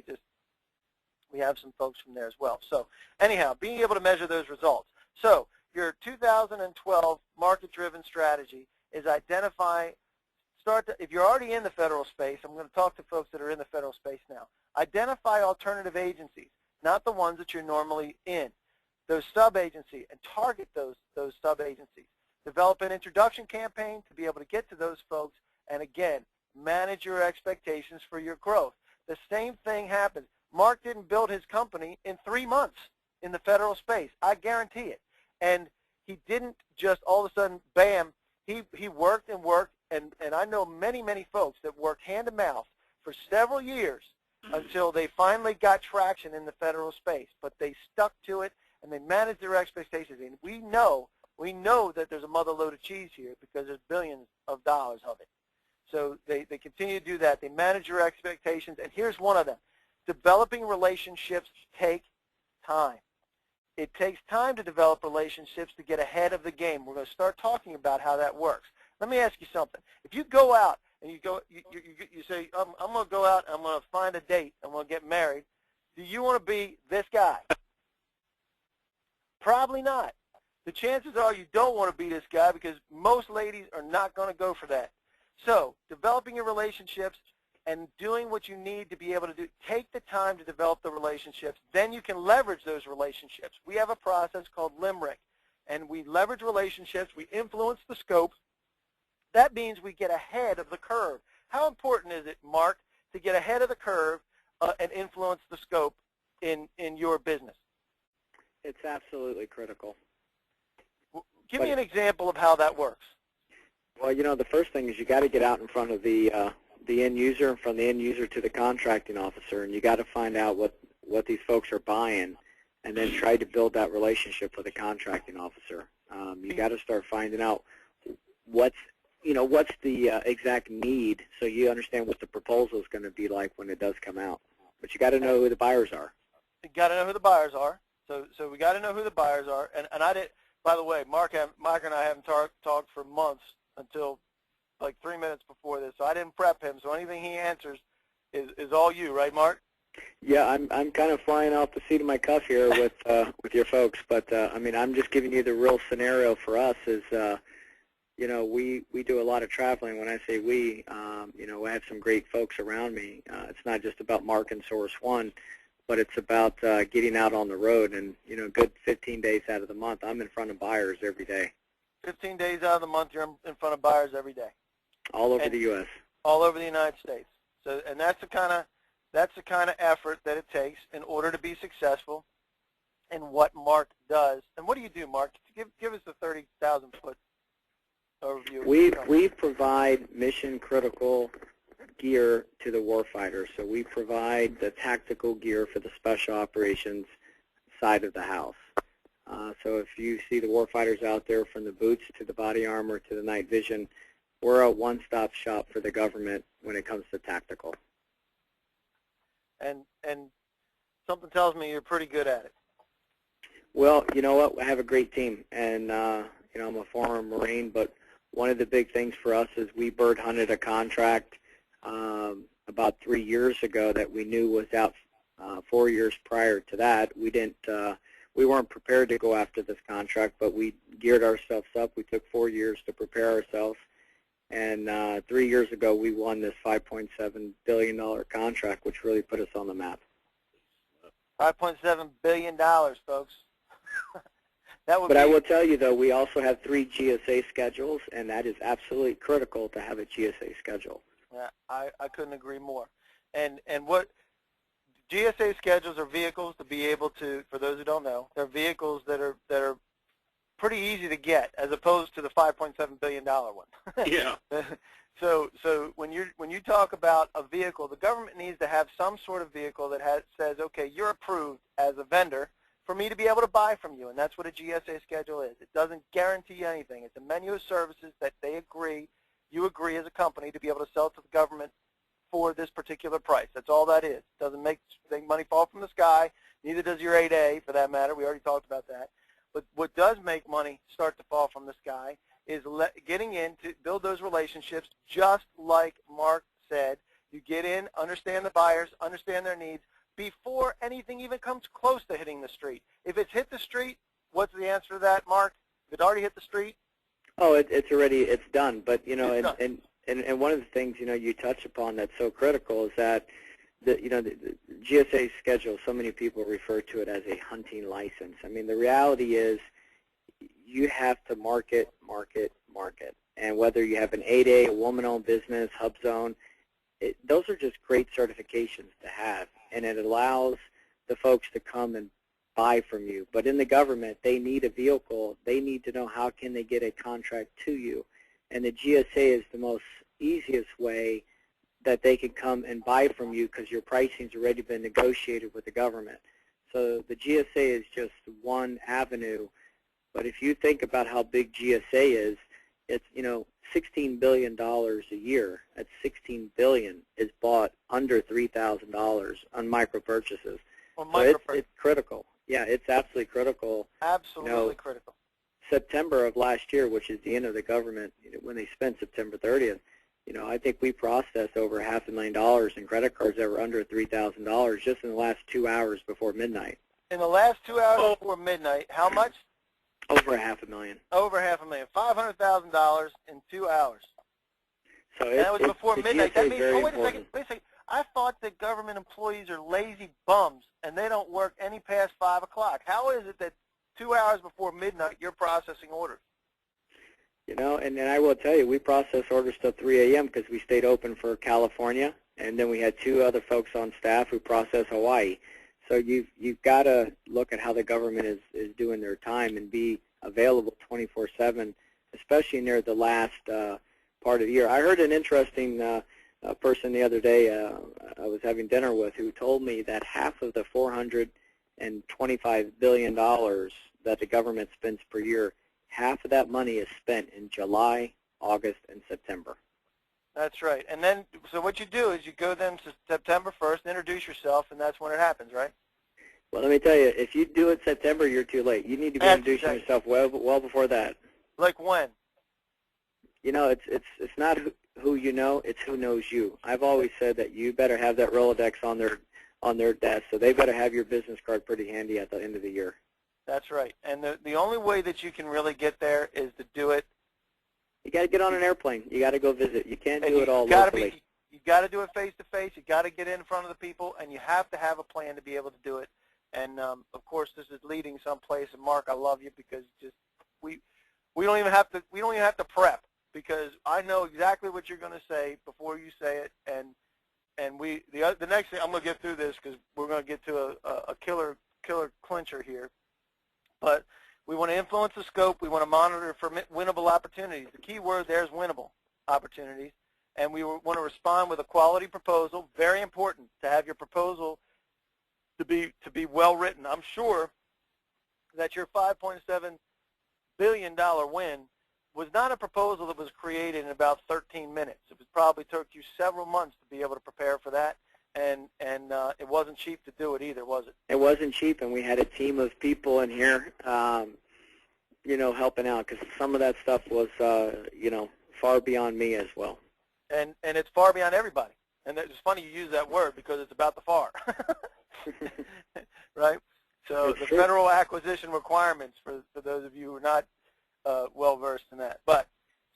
We have some folks from there as well. So anyhow, being able to measure those results. So your 2012 market-driven strategy is if you're already in the federal space, I'm going to talk to folks that are in the federal space now. Identify alternative agencies, not the ones that you're normally in. Those sub-agencies, and target those sub-agencies. Develop an introduction campaign to be able to get to those folks, and again, manage your expectations for your growth. The same thing happens. Mark didn't build his company in 3 months in the federal space. I guarantee it. And he didn't just all of a sudden, bam, he worked and worked, and I know many, many folks that worked hand to mouth for several years until they finally got traction in the federal space. But they stuck to it, and they managed their expectations. And we know that there's a mother load of cheese here, because there's billions of dollars of it. So they continue to do that. They manage your expectations, and here's one of them. Developing relationships take time. It takes time to develop relationships to get ahead of the game. We're going to start talking about how that works. Let me ask you something. If you go out and you say, I'm going to go out and I'm going to find a date, I'm going to get married, do you want to be this guy? Probably not. The chances are you don't want to be this guy, because most ladies are not going to go for that. So developing your relationships and doing what you need to be able to do, take the time to develop the relationships. Then you can leverage those relationships. We have a process called Limerick. and we leverage relationships, we influence the scope. That means we get ahead of the curve. How important is it, Mark, to get ahead of the curve and influence the scope in your business? It's absolutely critical. Give me an example of how that works. Well, the first thing is you got to get out in front of the end user, and from the end user to the contracting officer, and you got to find out what these folks are buying, and then try to build that relationship with the contracting officer. You got to start finding out what's the exact need, so you understand what the proposal is going to be like when it does come out. But you got to know who the buyers are. You got to know who the buyers are. So we got to know who the buyers are. And I did. By the way, Mark and I haven't talked for months until like 3 minutes before this. So I didn't prep him. So anything he answers is all you, right, Mark? Yeah, I'm kind of flying off the seat of my cuff here with your folks. But I mean, I'm just giving you the real scenario for us. Is we do a lot of traveling. When I say we, I have some great folks around me. It's not just about Mark and Source One, but it's about getting out on the road. And, good 15 days out of the month, I'm in front of buyers every day. 15 days out of the month, you're in front of buyers every day. All over the U.S. All over the United States. So, and that's the kind of effort that it takes in order to be successful in what Mark does. And what do you do, Mark? Give us the 30,000-foot overview. We provide mission-critical gear to the warfighter. So we provide the tactical gear for the special operations side of the house. So if you see the warfighters out there, from the boots to the body armor to the night vision, we're a one-stop shop for the government when it comes to tactical. And something tells me you're pretty good at it. Well, you know what? I have a great team, and I'm a former Marine, but one of the big things for us is we bird hunted a contract about 3 years ago that we knew was out 4 years prior to that. We weren't prepared to go after this contract, but we geared ourselves up. We took 4 years to prepare ourselves, and 3 years ago we won this $5.7 billion contract, which really put us on the map. $5.7 billion, folks. But I will tell you, though, we also have 3 GSA schedules, and that is absolutely critical to have a GSA schedule. Yeah, I couldn't agree more. And what GSA schedules are vehicles to be able to, for those who don't know, they're vehicles that are pretty easy to get as opposed to the $5.7 billion one. Yeah. So when you talk about a vehicle, the government needs to have some sort of vehicle that says, okay, you're approved as a vendor for me to be able to buy from you, and that's what a GSA schedule is. It doesn't guarantee anything. It's a menu of services that you agree as a company to be able to sell to the government for this particular price. That's all that is. It doesn't make money fall from the sky. Neither does your 8A, for that matter. We already talked about that. But what does make money start to fall from the sky is getting in to build those relationships, just like Mark said. You get in, understand the buyers, understand their needs, before anything even comes close to hitting the street. If it's hit the street, what's the answer to that, Mark? If it already hit the street? Oh, it's done. But, and one of the things, you touch upon that's so critical is that, the GSA schedule, so many people refer to it as a hunting license. I mean, the reality is you have to market. And whether you have an 8A, a woman-owned business, HubZone, those are just great certifications to have. And it allows the folks to come and buy from you. But in the government, they need a vehicle. They need to know how can they get a contract to you. And the GSA is the most easiest way that they can come and buy from you because your pricing's already been negotiated with the government. So the GSA is just one avenue. But if you think about how big GSA is, it's, $16 billion a year. That's $16 billion is bought under $3,000 on micro purchases. It's critical. Yeah, it's absolutely critical. Absolutely critical. September of last year, which is the end of the government, when they spent September 30th, I think we processed over $500,000 in credit cards that were under $3,000 just in the last 2 hours before midnight. In the last 2 hours before midnight, how much? Over $500,000. Over $500,000. $500,000 in 2 hours. So and that was before midnight. That means, wait a second. I thought that government employees are lazy bums and they don't work any past 5 o'clock. How is it that 2 hours before midnight, you're processing orders. You know, and I will tell you, we process orders till 3 a.m. because we stayed open for California, and then we had 2 other folks on staff who process Hawaii. So you've got to look at how the government is doing their time and be available 24/7, especially near the last part of the year. I heard an interesting person the other day I was having dinner with who told me that half of the $425 billion that the government spends per year, half of that money is spent in July, August, and September. That's right. And then, so what you do is you go then to September 1st, introduce yourself, and that's when it happens, right? Well, let me tell you, if you do it September, you're too late. You need to be introducing yourself well before that. Like when? You know, it's not who you know, it's who knows you. I've always said that you better have that Rolodex on their desk, so they better have your business card pretty handy at the end of the year. That's right. And the only way that you can really get there is to do it. You got to get on an airplane. You got to go visit. You can't do it all locally. You got to do it face to face. You got to get in front of the people, and you have to have a plan to be able to do it. And of course, this is leading someplace. And Mark, I love you because just we don't even have to prep, because I know exactly what you're going to say before you say it. And the next thing, I'm going to get through this because we're going to get to a killer clincher here. But we want to influence the scope. We want to monitor for winnable opportunities. The key word there is winnable opportunities. And we want to respond with a quality proposal. Very important to have your proposal to be well written. I'm sure that your $5.7 billion win was not a proposal that was created in about 13 minutes. It probably took you several months to be able to prepare for that. And it wasn't cheap to do it either, was it? It wasn't cheap, and we had a team of people in here, you know, helping out, because some of that stuff was, you know, far beyond me as well. And it's far beyond everybody. And it's funny you use that word because it's about the far, right? So the federal acquisition requirements, for those of you who are not well-versed in that. But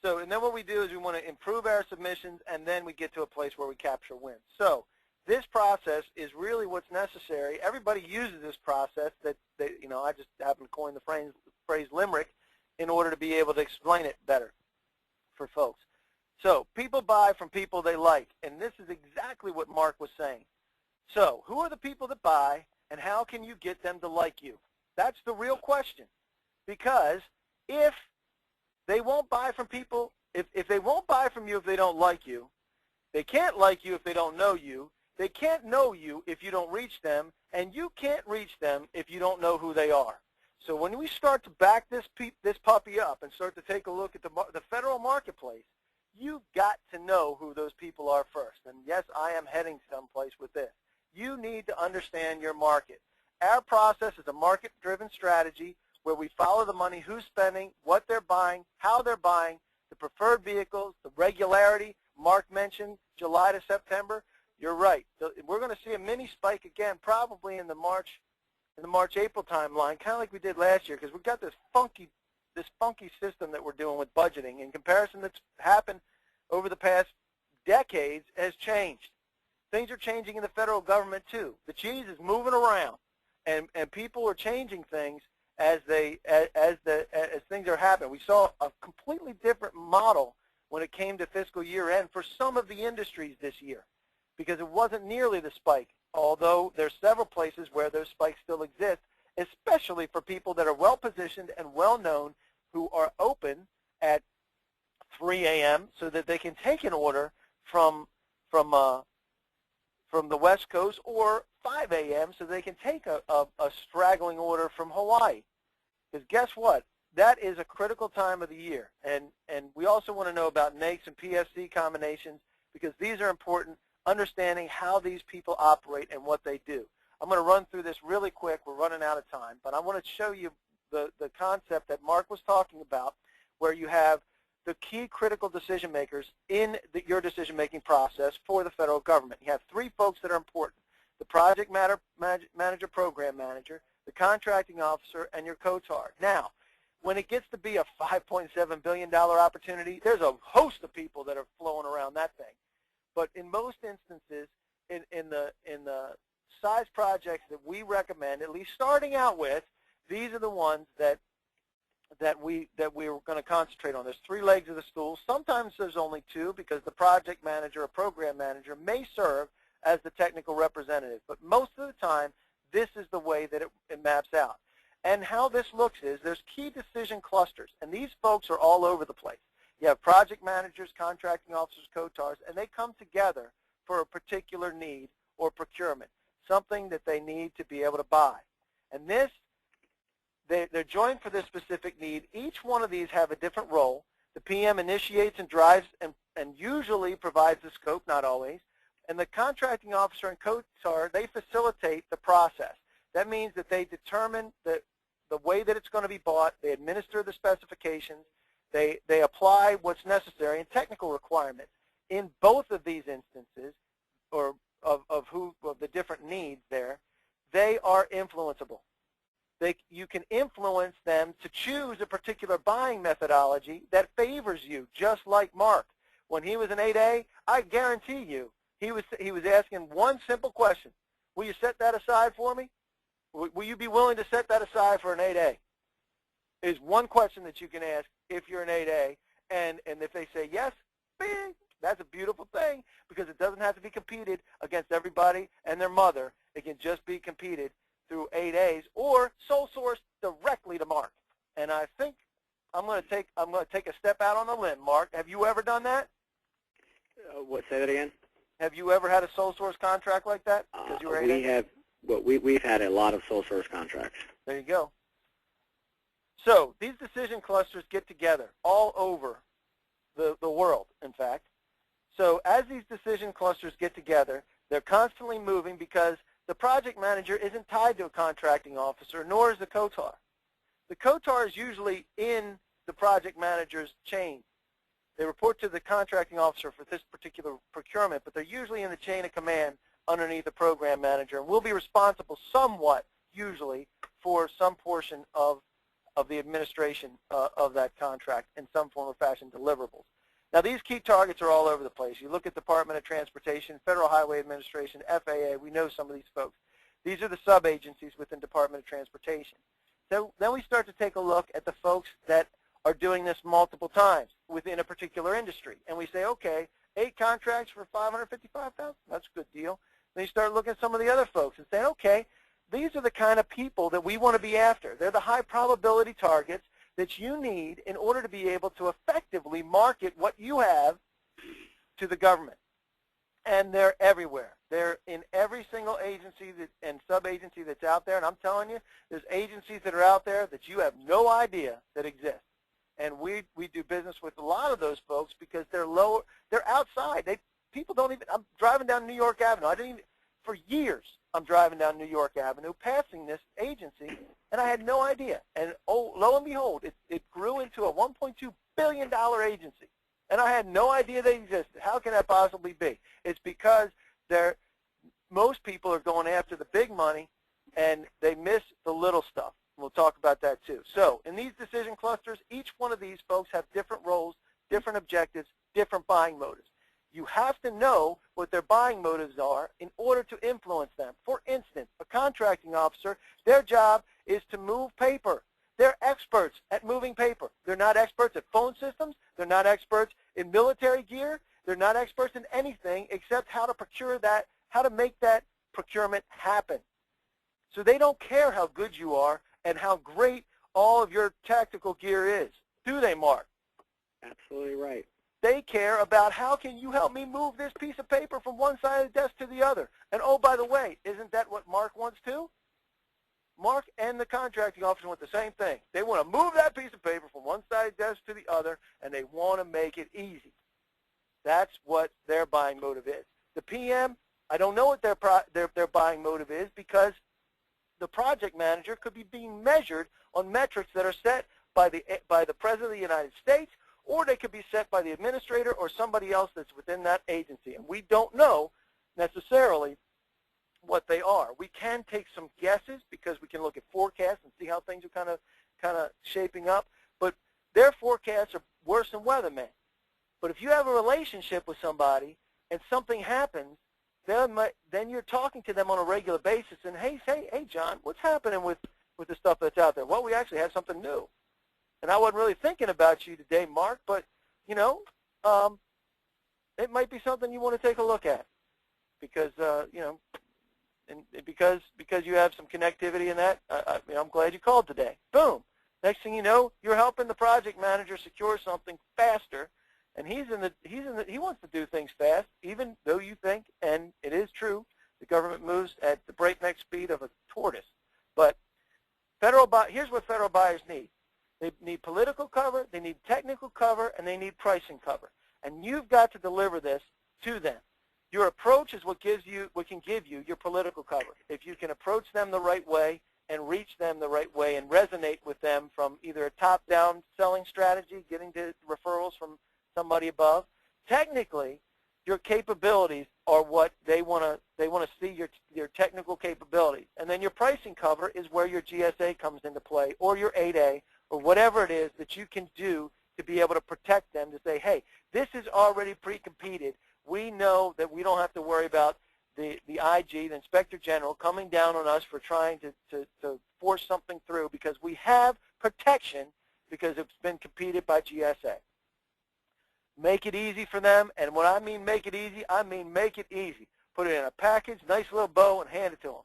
so, and then what we do is we want to improve our submissions, and then we get to a place where we capture wins. So this process is really what's necessary. Everybody uses this process that you know, I just happen to coin the phrase limerick in order to be able to explain it better for folks. So people buy from people they like, and this is exactly what Mark was saying. So who are the people that buy, and how can you get them to like you? That's the real question, because if they won't buy from people, if they won't buy from you if they don't like you, they can't like you if they don't know you, they can't know you if you don't reach them, and you can't reach them if you don't know who they are. So when we start to back this puppy up and start to take a look at the federal marketplace, you've got to know who those people are first. And yes, I am heading someplace with this. You need to understand your market. Our process is a market-driven strategy where we follow the money, who's spending, what they're buying, how they're buying, the preferred vehicles, the regularity. Mark mentioned July to September. You're right. So we're going to see a mini spike again, probably in the March-April timeline, kind of like we did last year, because we've got this funky system that we're doing with budgeting. In comparison, that's happened over the past decades has changed. Things are changing in the federal government too. The cheese is moving around, and people are changing things as things are happening. We saw a completely different model when it came to fiscal year end for some of the industries this year, because it wasn't nearly the spike, although there's several places where those spikes still exist, especially for people that are well-positioned and well-known who are open at 3 a.m. so that they can take an order from the West Coast, or 5 a.m. so they can take a straggling order from Hawaii. Because guess what? That is a critical time of the year. And we also want to know about NAICS and PSC combinations, because these are important, understanding how these people operate and what they do. I'm going to run through this really quick. We're running out of time. But I want to show you the concept that Mark was talking about, where you have the key critical decision makers in your decision-making process for the federal government. You have three folks that are important: the project manager, program manager, the contracting officer, and your COTAR. Now, when it gets to be a $5.7 billion opportunity, there's a host of people that are flowing around that thing. But in most instances, in the size projects that we recommend, at least starting out with, these are the ones that we're going to concentrate on. There's 3 legs of the stool. Sometimes there's only 2 because the project manager or program manager may serve as the technical representative. But most of the time, this is the way that it maps out. And how this looks is there's key decision clusters, and these folks are all over the place. You have project managers, contracting officers, COTARs, and they come together for a particular need or procurement, something that they need to be able to buy. And this, they're joined for this specific need. Each one of these have a different role. The PM initiates and drives and usually provides the scope, not always. And the contracting officer and COTAR, they facilitate the process. That means that they determine the way that it's going to be bought. They administer the specifications. They apply what's necessary and technical requirements. In both of these instances, or of the different needs there, they are influenceable. You can influence them to choose a particular buying methodology that favors you, just like Mark. When he was an 8A, I guarantee you, he was asking one simple question: will you set that aside for me? Will you be willing to set that aside for an 8A? Is one question that you can ask if you're an 8A, and if they say yes, bing, that's a beautiful thing, because it doesn't have to be competed against everybody and their mother. It can just be competed through 8As or sole source directly to Mark. And I think I'm going to take a step out on the limb. Mark, have you ever done that? Say that again. Have you ever had a sole source contract like that? You were 8A? We've had a lot of sole source contracts. There you go. So these decision clusters get together all over the world, in fact. So as these decision clusters get together, they're constantly moving because the project manager isn't tied to a contracting officer, nor is the COTAR. The COTAR is usually in the project manager's chain. They report to the contracting officer for this particular procurement, but they're usually in the chain of command underneath the program manager, and will be responsible somewhat, usually, for some portion of the administration of that contract in some form or fashion, deliverables. Now, these key targets are all over the place. You look at Department of Transportation, Federal Highway Administration, FAA. We know some of these folks. These are the sub-agencies within Department of Transportation. So then we start to take a look at the folks that are doing this multiple times within a particular industry. And we say, okay, 8 contracts for $555,000, that's a good deal. Then you start looking at some of the other folks and say, okay, these are the kind of people that we want to be after. They're the high probability targets that you need in order to be able to effectively market what you have to the government. And they're everywhere. They're in every single agency and sub-agency that's out there. And I'm telling you, there's agencies that are out there that you have no idea that exist. And we do business with a lot of those folks because they're outside. People don't even, I'm driving down New York Avenue. For years, I'm driving down New York Avenue, passing this agency, and I had no idea. And lo and behold, it grew into a $1.2 billion agency. And I had no idea they existed. How can that possibly be? It's because most people are going after the big money, and they miss the little stuff. We'll talk about that too. So in these decision clusters, each one of these folks have different roles, different objectives, different buying motives. You have to know what their buying motives are in order to influence them. For instance, a contracting officer, their job is to move paper. They're experts at moving paper. They're not experts at phone systems. They're not experts in military gear. They're not experts in anything except how to procure that, how to make that procurement happen. So they don't care how good you are and how great all of your tactical gear is. Do they, Mark? Absolutely right. They care about how can you help me move this piece of paper from one side of the desk to the other. And oh, by the way, isn't that what Mark wants too? Mark and the contracting officer want the same thing. They want to move that piece of paper from one side of the desk to the other, and they want to make it easy. That's what their buying motive is. The PM, I don't know what their buying motive is, because the project manager could be being measured on metrics that are set by the President of the United States, or they could be set by the administrator or somebody else that's within that agency. And we don't know necessarily what they are. We can take some guesses because we can look at forecasts and see how things are kind of shaping up. But their forecasts are worse than weathermen. But if you have a relationship with somebody and something happens, then you're talking to them on a regular basis and, hey, John, what's happening with with the stuff that's out there? Well, we actually have something new. And I wasn't really thinking about you today, Mark, but, you know, it might be something you want to take a look at because, you know, and because you have some connectivity in that, I'm glad you called today. Boom. Next thing you know, you're helping the project manager secure something faster, and he wants to do things fast, even though you think, and it is true, the government moves at the breakneck speed of a tortoise. But here's what federal buyers need. They need political cover, they need technical cover, and they need pricing cover. And you've got to deliver this to them. Your approach is what can give you your political cover. If you can approach them the right way and reach them the right way and resonate with them from either a top-down selling strategy, getting to referrals from somebody above, technically your capabilities are what they want to see, your technical capabilities. And then your pricing cover is where your GSA comes into play, or your 8A, or whatever it is that you can do to be able to protect them, to say, hey, this is already pre-competed. We know that we don't have to worry about the IG, the Inspector General, coming down on us for trying to force something through because we have protection because it's been competed by GSA. Make it easy for them, and when I mean make it easy, I mean make it easy. Put it in a package, nice little bow, and hand it to them.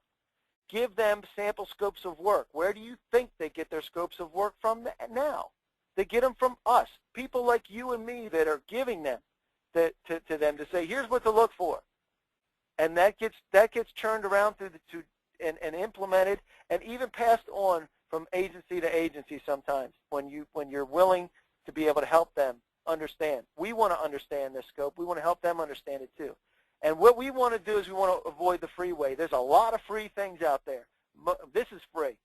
Give them sample scopes of work. Where do you think they get their scopes of work from now? They get them from us, people like you and me that are giving them to them to say, here's what to look for. And that gets churned around and implemented and even passed on from agency to agency sometimes when you're willing to be able to help them understand. We want to understand this scope. We want to help them understand it too. And what we want to do is we want to avoid the freeway. There's a lot of free things out there. This is free.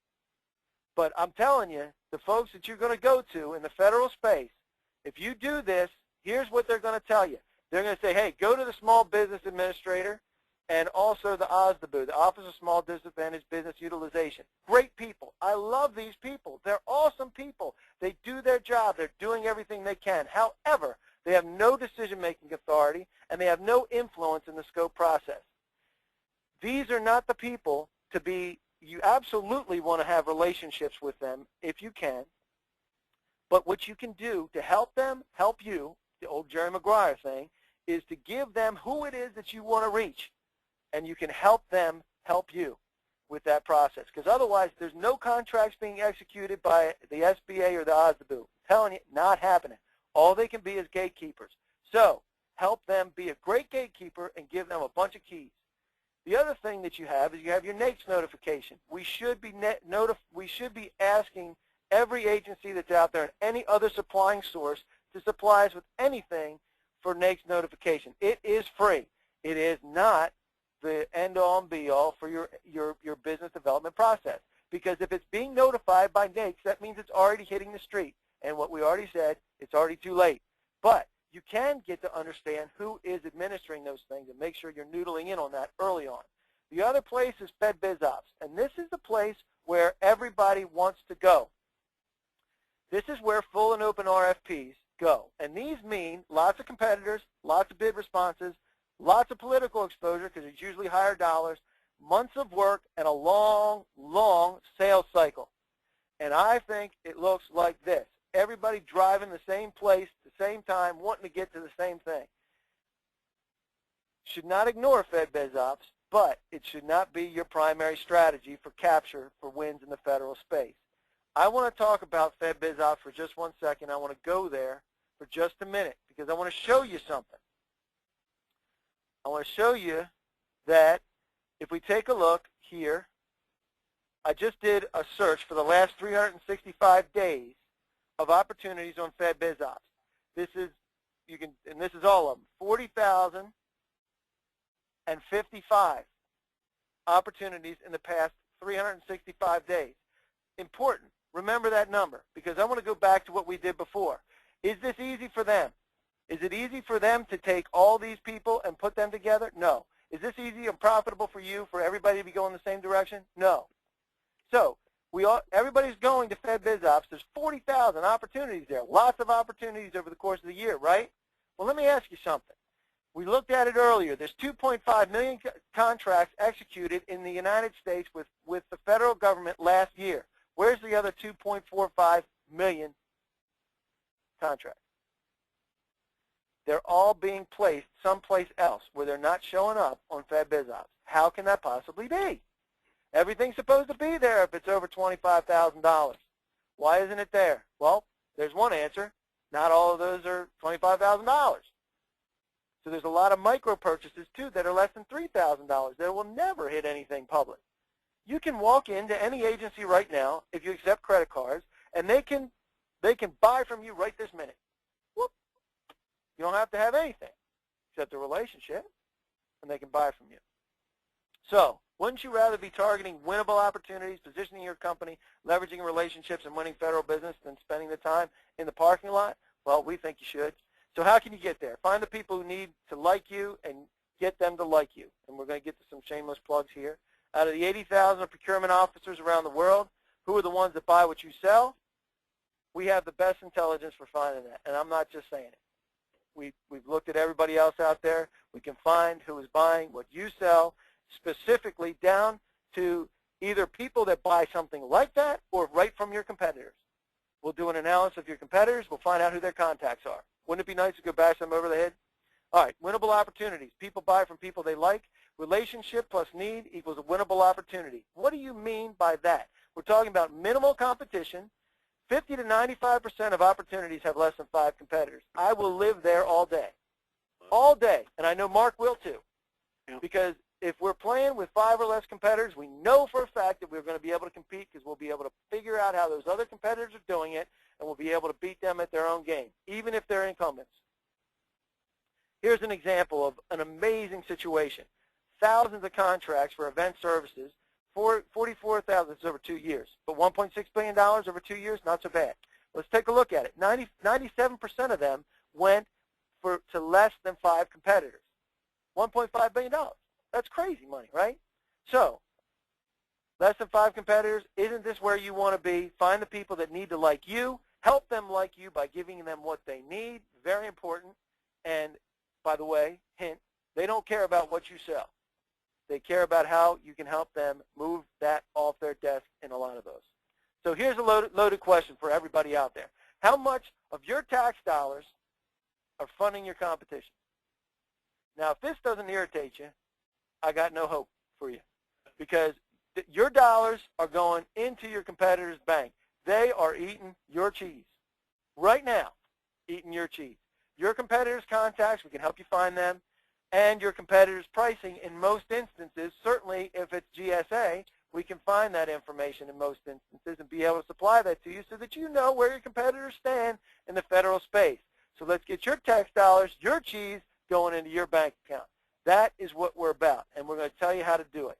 But I'm telling you, the folks that you're going to go to in the federal space, if you do this, here's what they're going to tell you. They're going to say, hey, go to the Small Business Administrator and also the OSDBU, the Office of Small Disadvantaged Business Utilization. Great people. I love these people. They're awesome people. They do their job. They're doing everything they can. However, they have no decision-making authority, and they have no influence in the scope process. These are not the people to be, you absolutely want to have relationships with them if you can, but what you can do to help them, help you, the old Jerry Maguire thing, is to give them who it is that you want to reach, and you can help them help you with that process. Because otherwise, there's no contracts being executed by the SBA or the OSDBU. I'm telling you, not happening. All they can be is gatekeepers. So help them be a great gatekeeper and give them a bunch of keys. The other thing that you have is you have your NAICS notification. We should be asking every agency that's out there and any other supplying source to supply us with anything for NAICS notification. It is free. It is not the end-all and be-all for your business development process. Because if it's being notified by NAICS, that means it's already hitting the street. And what we already said, it's already too late. But you can get to understand who is administering those things and make sure you're noodling in on that early on. The other place is FedBizOps. And this is the place where everybody wants to go. This is where full and open RFPs go. And these mean lots of competitors, lots of bid responses, lots of political exposure because it's usually higher dollars, months of work, and a long, long sales cycle. And I think it looks like this. Everybody driving the same place at the same time, wanting to get to the same thing. Should not ignore FedBizOps, but it should not be your primary strategy for capture for wins in the federal space. I want to talk about FedBizOps for just 1 second. I want to go there for just a minute because I want to show you something. I want to show you that if we take a look here, I just did a search for the last 365 days of opportunities on FedBizOps. This is, and this is all of them, 40,055 opportunities in the past 365 days. Important. Remember that number because I want to go back to what we did before. Is this easy for them? Is it easy for them to take all these people and put them together? No. Is this easy and profitable for you, for everybody to be going the same direction? No. So everybody's going to FedBizOps. There's 40,000 opportunities there. Lots of opportunities over the course of the year, right? Well, let me ask you something. We looked at it earlier. There's 2.5 million contracts executed in the United States with the federal government last year. Where's the other 2.45 million contracts? They're all being placed someplace else where they're not showing up on FedBizOps. How can that possibly be? Everything's supposed to be there if it's over $25,000. Why isn't it there? Well, there's one answer. Not all of those are $25,000. So there's a lot of micro purchases, too, that are less than $3,000 that will never hit anything public. You can walk into any agency right now, if you accept credit cards, and they can buy from you right this minute. Whoop. You don't have to have anything except a relationship, and they can buy from you. So wouldn't you rather be targeting winnable opportunities, positioning your company, leveraging relationships, and winning federal business than spending the time in the parking lot? Well, we think you should. So how can you get there? Find the people who need to like you and get them to like you. And we're going to get to some shameless plugs here. Out of the 80,000 procurement officers around the world, who are the ones that buy what you sell? We have the best intelligence for finding that, and I'm not just saying it. We've looked at everybody else out there. We can find who is buying what you sell, specifically down to either people that buy something like that or right from your competitors. We'll do an analysis of your competitors. We'll find out who their contacts are. Wouldn't it be nice to go bash them over the head? All right, winnable opportunities. People buy from people they like. Relationship plus need equals a winnable opportunity. What do you mean by that? We're talking about minimal competition. 50 to 95% of opportunities have less than 5 competitors. I will live there all day. All day. And I know Mark will too. Yeah. Because if we're playing with 5 or less competitors, we know for a fact that we're going to be able to compete because we'll be able to figure out how those other competitors are doing it, and we'll be able to beat them at their own game, even if they're incumbents. Here's an example of an amazing situation. Thousands of contracts for event services, 44,000, it's over 2 years. But $1.6 billion over 2 years, not so bad. Let's take a look at it. 97% of them went to less than 5 competitors. $1.5 billion. That's crazy money, right? So, less than 5 competitors, isn't this where you want to be? Find the people that need to like you. Help them like you by giving them what they need. Very important. And, by the way, hint, they don't care about what you sell. They care about how you can help them move that off their desk in a lot of those. So here's a loaded question for everybody out there. How much of your tax dollars are funding your competition? Now, if this doesn't irritate you, I got no hope for you because your dollars are going into your competitor's bank. They are eating your cheese. Right now, eating your cheese. Your competitor's contacts, we can help you find them, and your competitor's pricing in most instances, certainly if it's GSA, we can find that information in most instances and be able to supply that to you so that you know where your competitors stand in the federal space. So let's get your tax dollars, your cheese, going into your bank account. That is what we're about, and we're going to tell you how to do it.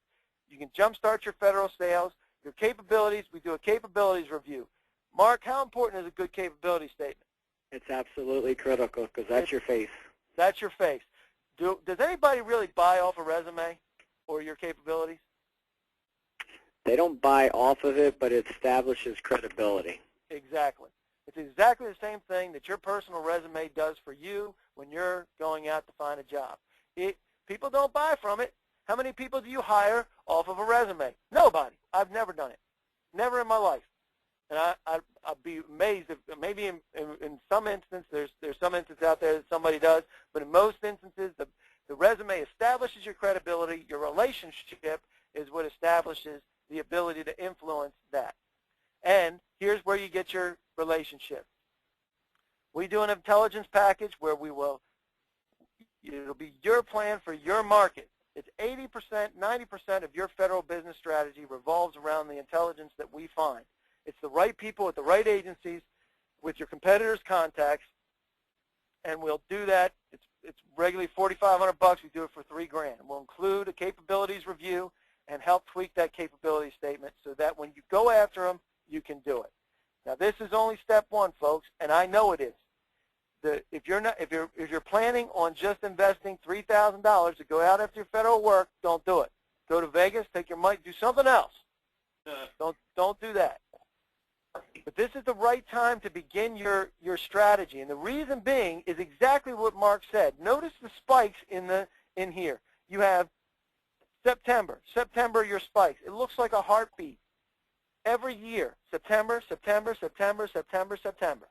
You can jumpstart your federal sales, your capabilities. We do a capabilities review. Mark, how important is a good capability statement? It's absolutely critical because that's your face. That's your face. Does anybody really buy off a resume or your capabilities? They don't buy off of it, but it establishes credibility. Exactly. It's exactly the same thing that your personal resume does for you when you're going out to find a job. People don't buy from it. How many people do you hire off of a resume? Nobody. I've never done it. Never in my life. And I'd be amazed if maybe in some instance, there's some instance out there that somebody does, but in most instances, the resume establishes your credibility. Your relationship is what establishes the ability to influence that. And here's where you get your relationship. We do an intelligence package where it'll be your plan for your market. It's 80%, 90% of your federal business strategy revolves around the intelligence that we find. It's the right people at the right agencies with your competitors' contacts, and we'll do that. It's regularly $4,500. We do it for $3,000. We'll include a capabilities review and help tweak that capability statement so that when you go after them, you can do it. Now, this is only step 1, folks, and I know it is. If you're planning on just investing $3,000 to go out after your federal work, don't do it. Go to Vegas, take your money, do something else. Don't do that. But this is the right time to begin your strategy, and the reason being is exactly what Mark said. Notice the spikes in here. You have September, your spikes. It looks like a heartbeat. every year, September, September, September, September, September.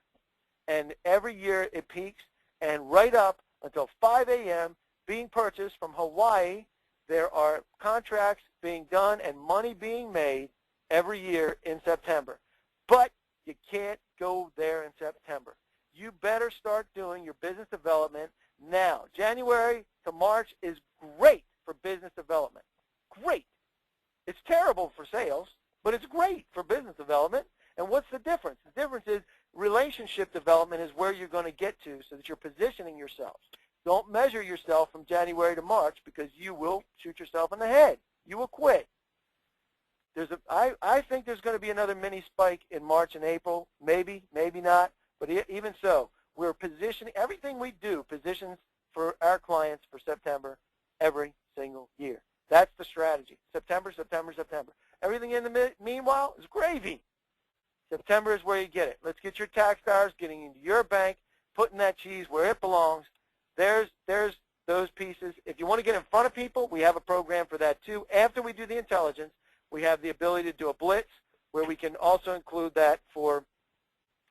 And every year it peaks, and right up until 5 a.m. being purchased from Hawaii, there are contracts being done and money being made every year in September. But you can't go there in September. You better start doing your business development now. January to March is great for business development. Great. It's terrible for sales, but it's great for business development. And what's the difference? The difference is relationship development is where you're going to get to so that you're positioning yourself. Don't measure yourself from January to March because you will shoot yourself in the head. You will quit. I think there's going to be another mini spike in March and April. Maybe, maybe not. But even so, we're positioning, everything we do positions for our clients for September every single year. That's the strategy. September, September, September. Everything in the meanwhile is gravy. September is where you get it. Let's get your tax dollars getting into your bank, putting that cheese where it belongs. There's those pieces. If you want to get in front of people, we have a program for that too. After we do the intelligence, we have the ability to do a blitz where we can also include that for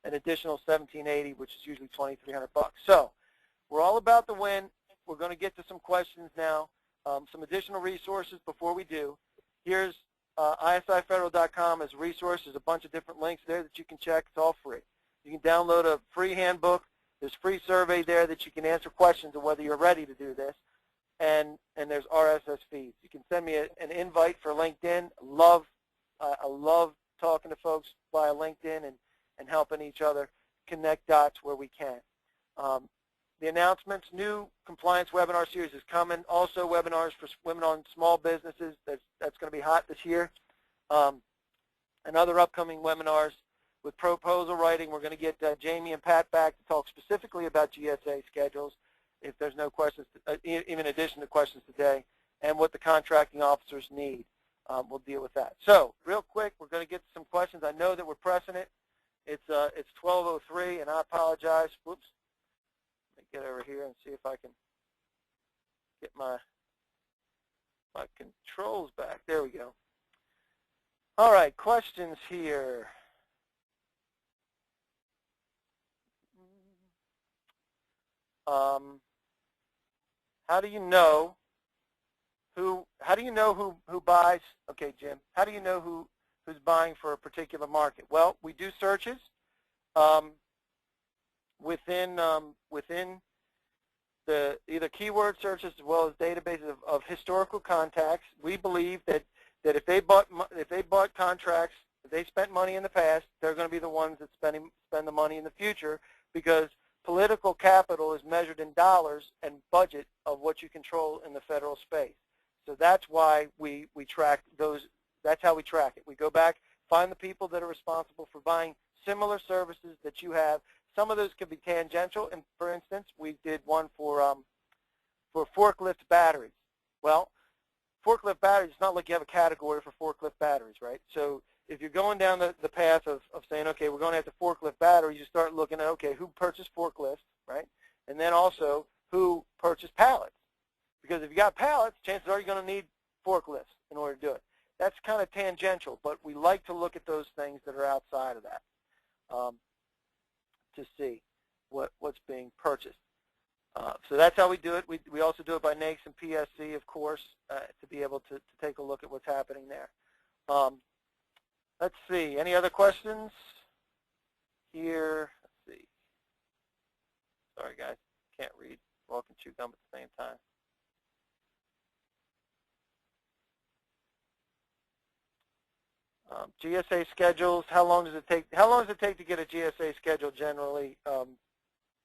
an additional $1,780, which is usually $2,300 bucks. So we're all about the win. We're going to get to some questions now, some additional resources before we do. Here's isifederal.com as a resource. There's a bunch of different links there that you can check. It's all free. You can download a free handbook. There's a free survey there that you can answer questions of whether you're ready to do this. And there's RSS feeds. You can send me an invite for LinkedIn. I love talking to folks via LinkedIn and helping each other connect dots where we can. The announcements, new compliance webinar series is coming. Also webinars for women on small businesses. That's going to be hot this year. And other upcoming webinars with proposal writing. We're going to get Jamie and Pat back to talk specifically about GSA schedules, if there's no questions, even in addition to questions today, and what the contracting officers need. We'll deal with that. So real quick, we're going to get to some questions. I know that we're pressing it. It's 12:03, and I apologize. Whoops. Let me get over here and see if I can get my controls back. There we go. All right, questions here. How do you know who buys? Okay, Jim. How do you know who's buying for a particular market? Well, we do searches within the either keyword searches as well as databases of historical contacts. We believe that if they bought contracts, if they spent money in the past, they're going to be the ones that spend the money in the future, because political capital is measured in dollars and budget of what you control in the federal space. So that's why we track those. That's how we track it. We go back, find the people that are responsible for buying similar services that you have. Some of those could be tangential, and for instance, we did one for forklift batteries. Well, forklift batteries, it's not like you have a category for forklift batteries, right? So if you're going down the path of saying, okay, we're going after forklift batteries, you start looking at, okay, who purchased forklifts, right? And then also who purchased pallets. Because if you got pallets, chances are you're going to need forklifts in order to do it. That's kind of tangential, but we like to look at those things that are outside of that to see what's being purchased. So that's how we do it. We also do it by NAICS and PSC, of course, to be able to take a look at what's happening there. Let's see. Any other questions here? Let's see. Sorry, guys. Can't read. Walk and chew gum at the same time. GSA schedules. How long does it take? How long does it take to get a GSA schedule generally,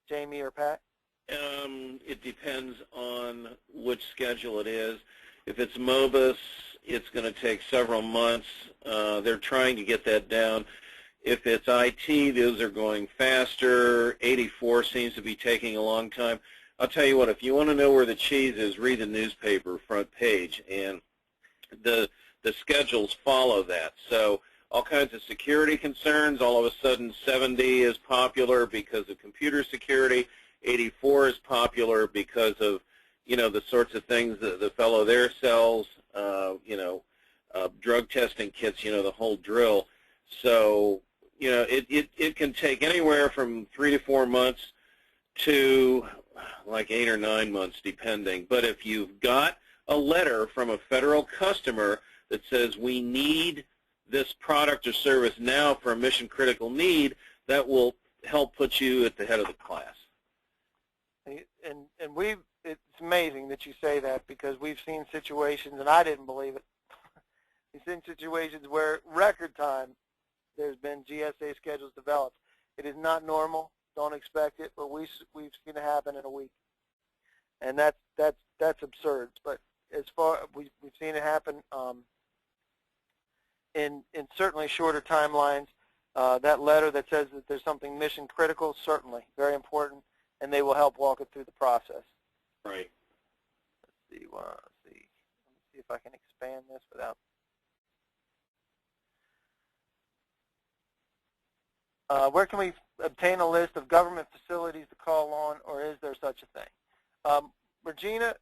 Jamie or Pat? It depends on which schedule it is. If it's MOBIS, it's going to take several months. They're trying to get that down. If it's IT, those are going faster. 84 seems to be taking a long time. I'll tell you what, if you want to know where the cheese is, read the newspaper front page, and the schedules follow that. So all kinds of security concerns, all of a sudden 70 is popular because of computer security. 84 is popular because of, the sorts of things that the fellow there sells, drug testing kits, the whole drill. So, you know, it can take anywhere from 3 to 4 months to like 8 or 9 months, depending. But if you've got a letter from a federal customer that says we need this product or service now for a mission-critical need, that will help put you at the head of the class. And it's amazing that you say that, because we've seen situations, and I didn't believe it. We've seen situations where record time there's been GSA schedules developed. It is not normal. Don't expect it, but we've seen it happen in a week, and that's absurd. But as far we've seen it happen in certainly shorter timelines. That letter that says that there's something mission critical, certainly very important, and they will help walk it through the process. Right. Let's see. Let me see if I can expand this without. Where can we obtain a list of government facilities to call on, or is there such a thing? Regina,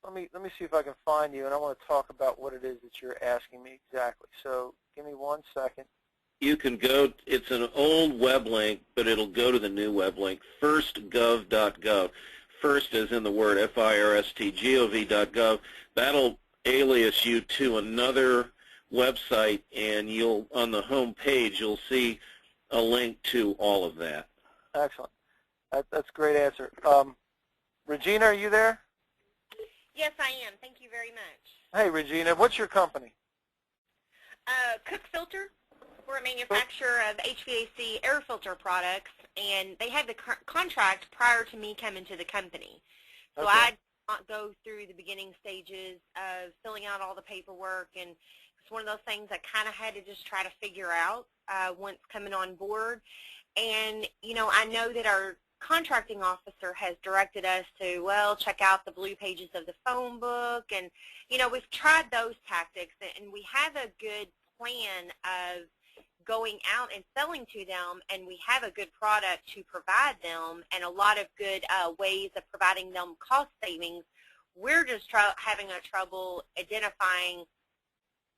let me see if I can find you, and I want to talk about what it is that you're asking me exactly. So give me 1 second. You can go, it's an old web link, but it'll go to the new web link, firstgov.gov. First is in the word FIRSTGOV.gov. That'll alias you to another website, and you'll, on the home page, you'll see a link to all of that. Excellent. That's a great answer. Regina, are you there? Yes, I am. Thank you very much. Hey, Regina, what's your company? Cook Filter. We're a manufacturer of HVAC air filter products, and they had the contract prior to me coming to the company. So Okay. I did not go through the beginning stages of filling out all the paperwork, and it's one of those things I kind of had to just try to figure out once coming on board. And, you know, I know that our contracting officer has directed us to, well, check out the blue pages of the phone book, and, you know, we've tried those tactics, and we have a good plan of going out and selling to them, and we have a good product to provide them and a lot of good ways of providing them cost savings. We're just having a trouble identifying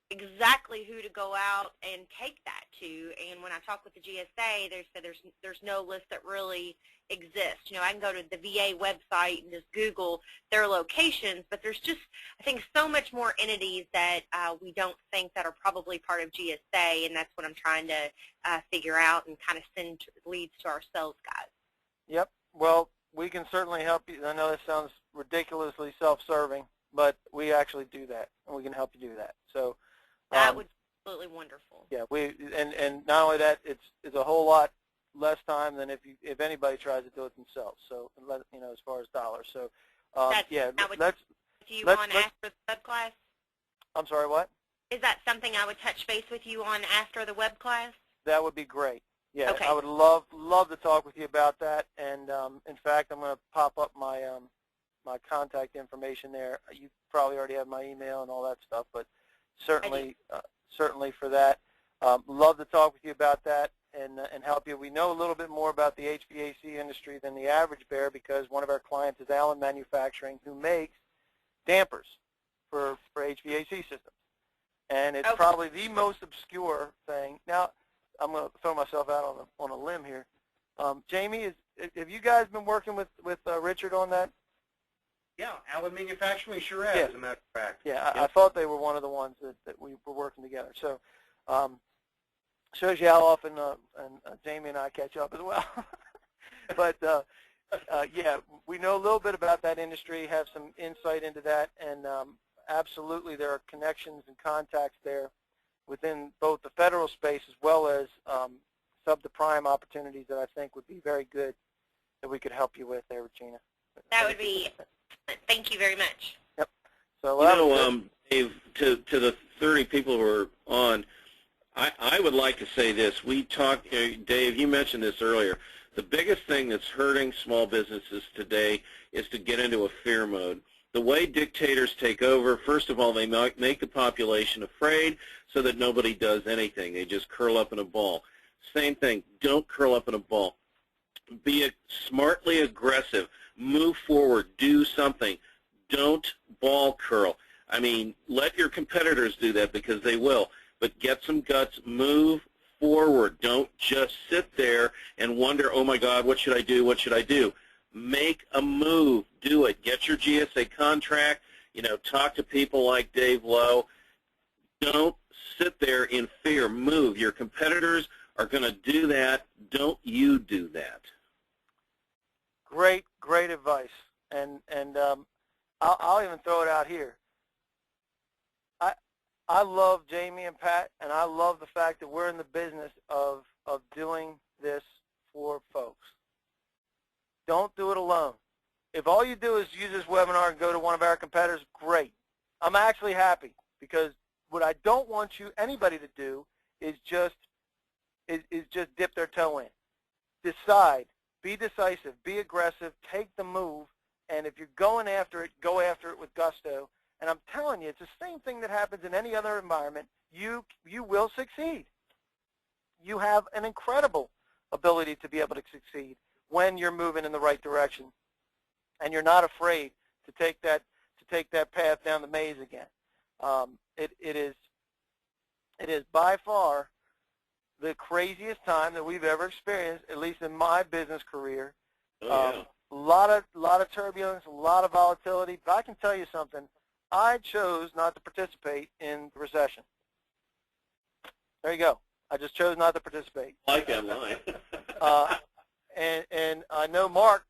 exactly who to go out and take that to. And when I talk with the GSA, they said there's no list that really exists. You know, I can go to the VA website and just Google their locations, but there's just, I think, so much more entities that we don't think that are probably part of GSA, and that's what I'm trying to figure out and kind of send leads to our sales guys. Yep. Well, we can certainly help you. I know this sounds ridiculously self-serving, but we actually do that, and we can help you do that. So that would be absolutely wonderful. Yeah, and not only that, it's a whole lot less time than if anybody tries to do it themselves. So, you know, as far as dollars. So yeah, let's after the web class. I'm sorry, what? Is that something I would touch base with you on after the web class? That would be great. Yeah, okay. I would love to talk with you about that. And in fact, I'm going to pop up my my contact information there. You probably already have my email and all that stuff, but certainly certainly for that, love to talk with you about that and help you. We know a little bit more about the HVAC industry than the average bear, because one of our clients is Allen Manufacturing, who makes dampers for HVAC systems. And it's probably the most obscure thing. Now, I'm going to throw myself out on a limb here. Jamie, have you guys been working with Richard on that? Yeah, Allen Manufacturing sure has, Yeah. as a matter of fact. Yeah, I thought they were one of the ones that we were working together. So shows you how often Jamie and I catch up as well. But yeah, we know a little bit about that industry, have some insight into that, and absolutely there are connections and contacts there within both the federal space as well as sub-to-prime opportunities that I think would be very good that we could help you with there, Regina. That would be, thank you very much. Yep. So, Dave, to the 30 people who are on, I would like to say this. We talked, Dave, you mentioned this earlier. The biggest thing that's hurting small businesses today is to get into a fear mode. The way dictators take over, first of all, they make the population afraid so that nobody does anything. They just curl up in a ball. Same thing, don't curl up in a ball. Be smartly aggressive. Move forward. Do something. Don't ball curl. I mean, let your competitors do that, because they will. but get some guts, move forward. Don't just sit there and wonder, oh my God, what should I do, what should I do? Make a move, do it. Get your GSA contract, talk to people like Dave Lowe. Don't sit there in fear, move. Your competitors are going to do that. Don't you do that. Great advice. And I'll even throw it out here. I love Jamie and Pat, and I love the fact that we're in the business of doing this for folks. Don't do it alone. If all you do is use this webinar and go to one of our competitors, great. I'm actually happy, because what I don't want anybody to do is just dip their toe in. Decide. Be decisive. Be aggressive. Take the move. And if you're going after it, go after it with gusto. And I'm telling you, it's the same thing that happens in any other environment. You will succeed. You have an incredible ability to be able to succeed when you're moving in the right direction, and you're not afraid to take that path down the maze again. It is by far the craziest time that we've ever experienced, at least in my business career. Oh, yeah. A lot of turbulence, a lot of volatility. But I can tell you something. I chose not to participate in the recession. There you go. I just chose not to participate. I like that line. And I know Mark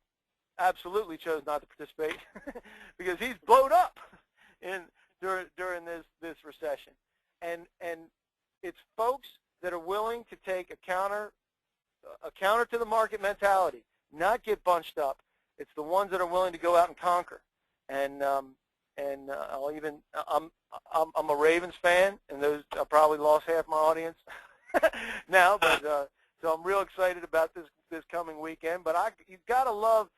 absolutely chose not to participate because he's blown up during this recession. And it's folks that are willing to take a counter to the market mentality, not get bunched up. It's the ones that are willing to go out and conquer. And I'm a Ravens fan, and I probably lost half my audience now, but so I'm real excited about this coming weekend. But you've got to love.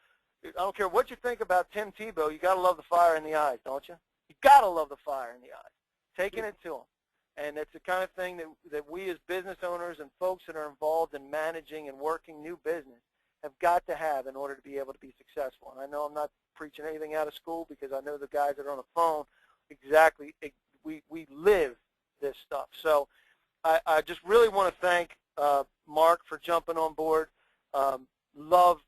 I don't care what you think about Tim Tebow. You got to love the fire in the eyes, don't you? You got to love the fire in the eyes, taking it to him. And it's the kind of thing that we as business owners and folks that are involved in managing and working new business have got to have in order to be able to be successful. And I know I'm not preaching anything out of school, because I know the guys that are on the phone, exactly, we live this stuff. So I just really want to thank Mark for jumping on board. Love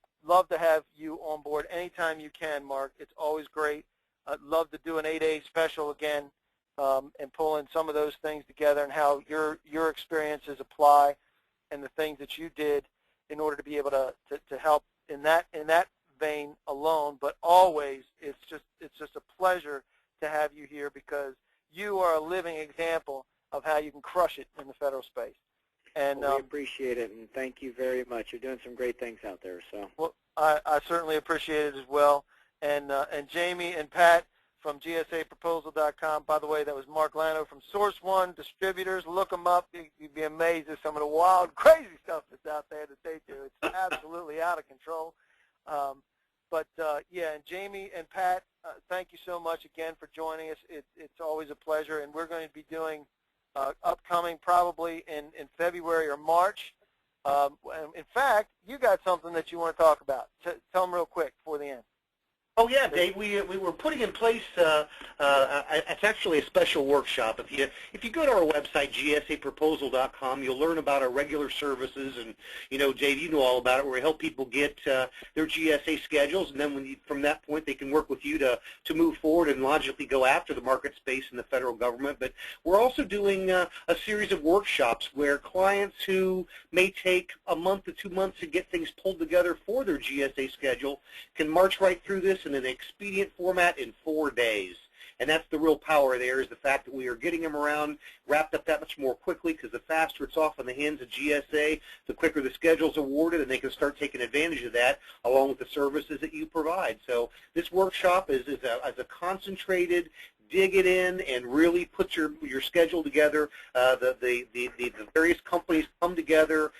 to have you on board anytime you can, Mark. It's always great. I'd love to do an 8A special again, and pull in some of those things together, and how your experiences apply, and the things that you did in order to be able to help in that vein alone. But always, it's just a pleasure to have you here, because you are a living example of how you can crush it in the federal space. And well, we appreciate it, and thank you very much. You're doing some great things out there. So well, I certainly appreciate it as well. And Jamie and Pat from GSAproposal.com. By the way, that was Mark Lano from Source One Distributors. Look them up. You'd be amazed at some of the wild, crazy stuff that's out there that they do. It's absolutely out of control. Yeah, and Jamie and Pat, thank you so much again for joining us. It's always a pleasure, and we're going to be doing upcoming probably in February or March. In fact, you got something that you want to talk about. Tell them real quick before the end. Oh yeah, Dave. We were putting in place. It's actually a special workshop. If you go to our website gsaproposal.com, you'll learn about our regular services, and Dave, you know all about it. Where we help people get their GSA schedules, and then from that point they can work with you to move forward and logically go after the market space in the federal government. But we're also doing a series of workshops where clients who may take a month to 2 months to get things pulled together for their GSA schedule can march right through this in an expedient format in 4 days. And that's the real power there, is the fact that we are getting them around, wrapped up that much more quickly, because the faster it's off in the hands of GSA, the quicker the schedule's awarded, and they can start taking advantage of that along with the services that you provide. So this workshop is a concentrated, dig it in and really put your schedule together. The various companies come together.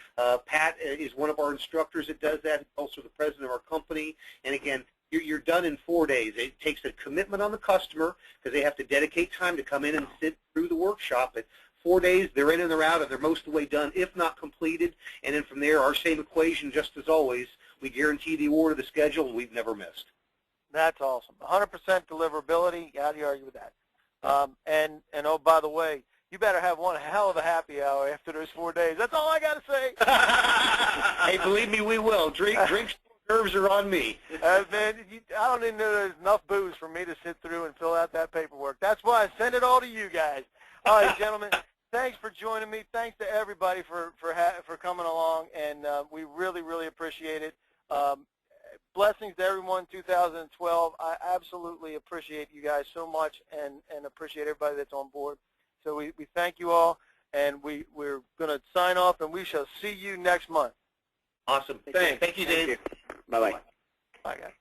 Pat is one of our instructors that does that. He's also the president of our company. And again, you're done in 4 days. It takes a commitment on the customer, because they have to dedicate time to come in and sit through the workshop. But 4 days, they're in and they're out, and they're most of the way done, if not completed. And then from there, our same equation, just as always, we guarantee the award of the schedule, and we've never missed. That's awesome. 100% deliverability. How do you argue with that? And oh, by the way, you better have one hell of a happy hour after those 4 days. That's all I got to say. Hey, believe me, we will. Drinks nerves are on me. Man, I don't even know there's enough booze for me to sit through and fill out that paperwork. That's why I send it all to you guys. All right, gentlemen, thanks for joining me. Thanks to everybody for coming along, and we really, really appreciate it. Blessings to everyone in 2012. I absolutely appreciate you guys so much and appreciate everybody that's on board. So we thank you all, and we're going to sign off, and we shall see you next month. Awesome. Thank you, Dave. Bye-bye. Bye, guys.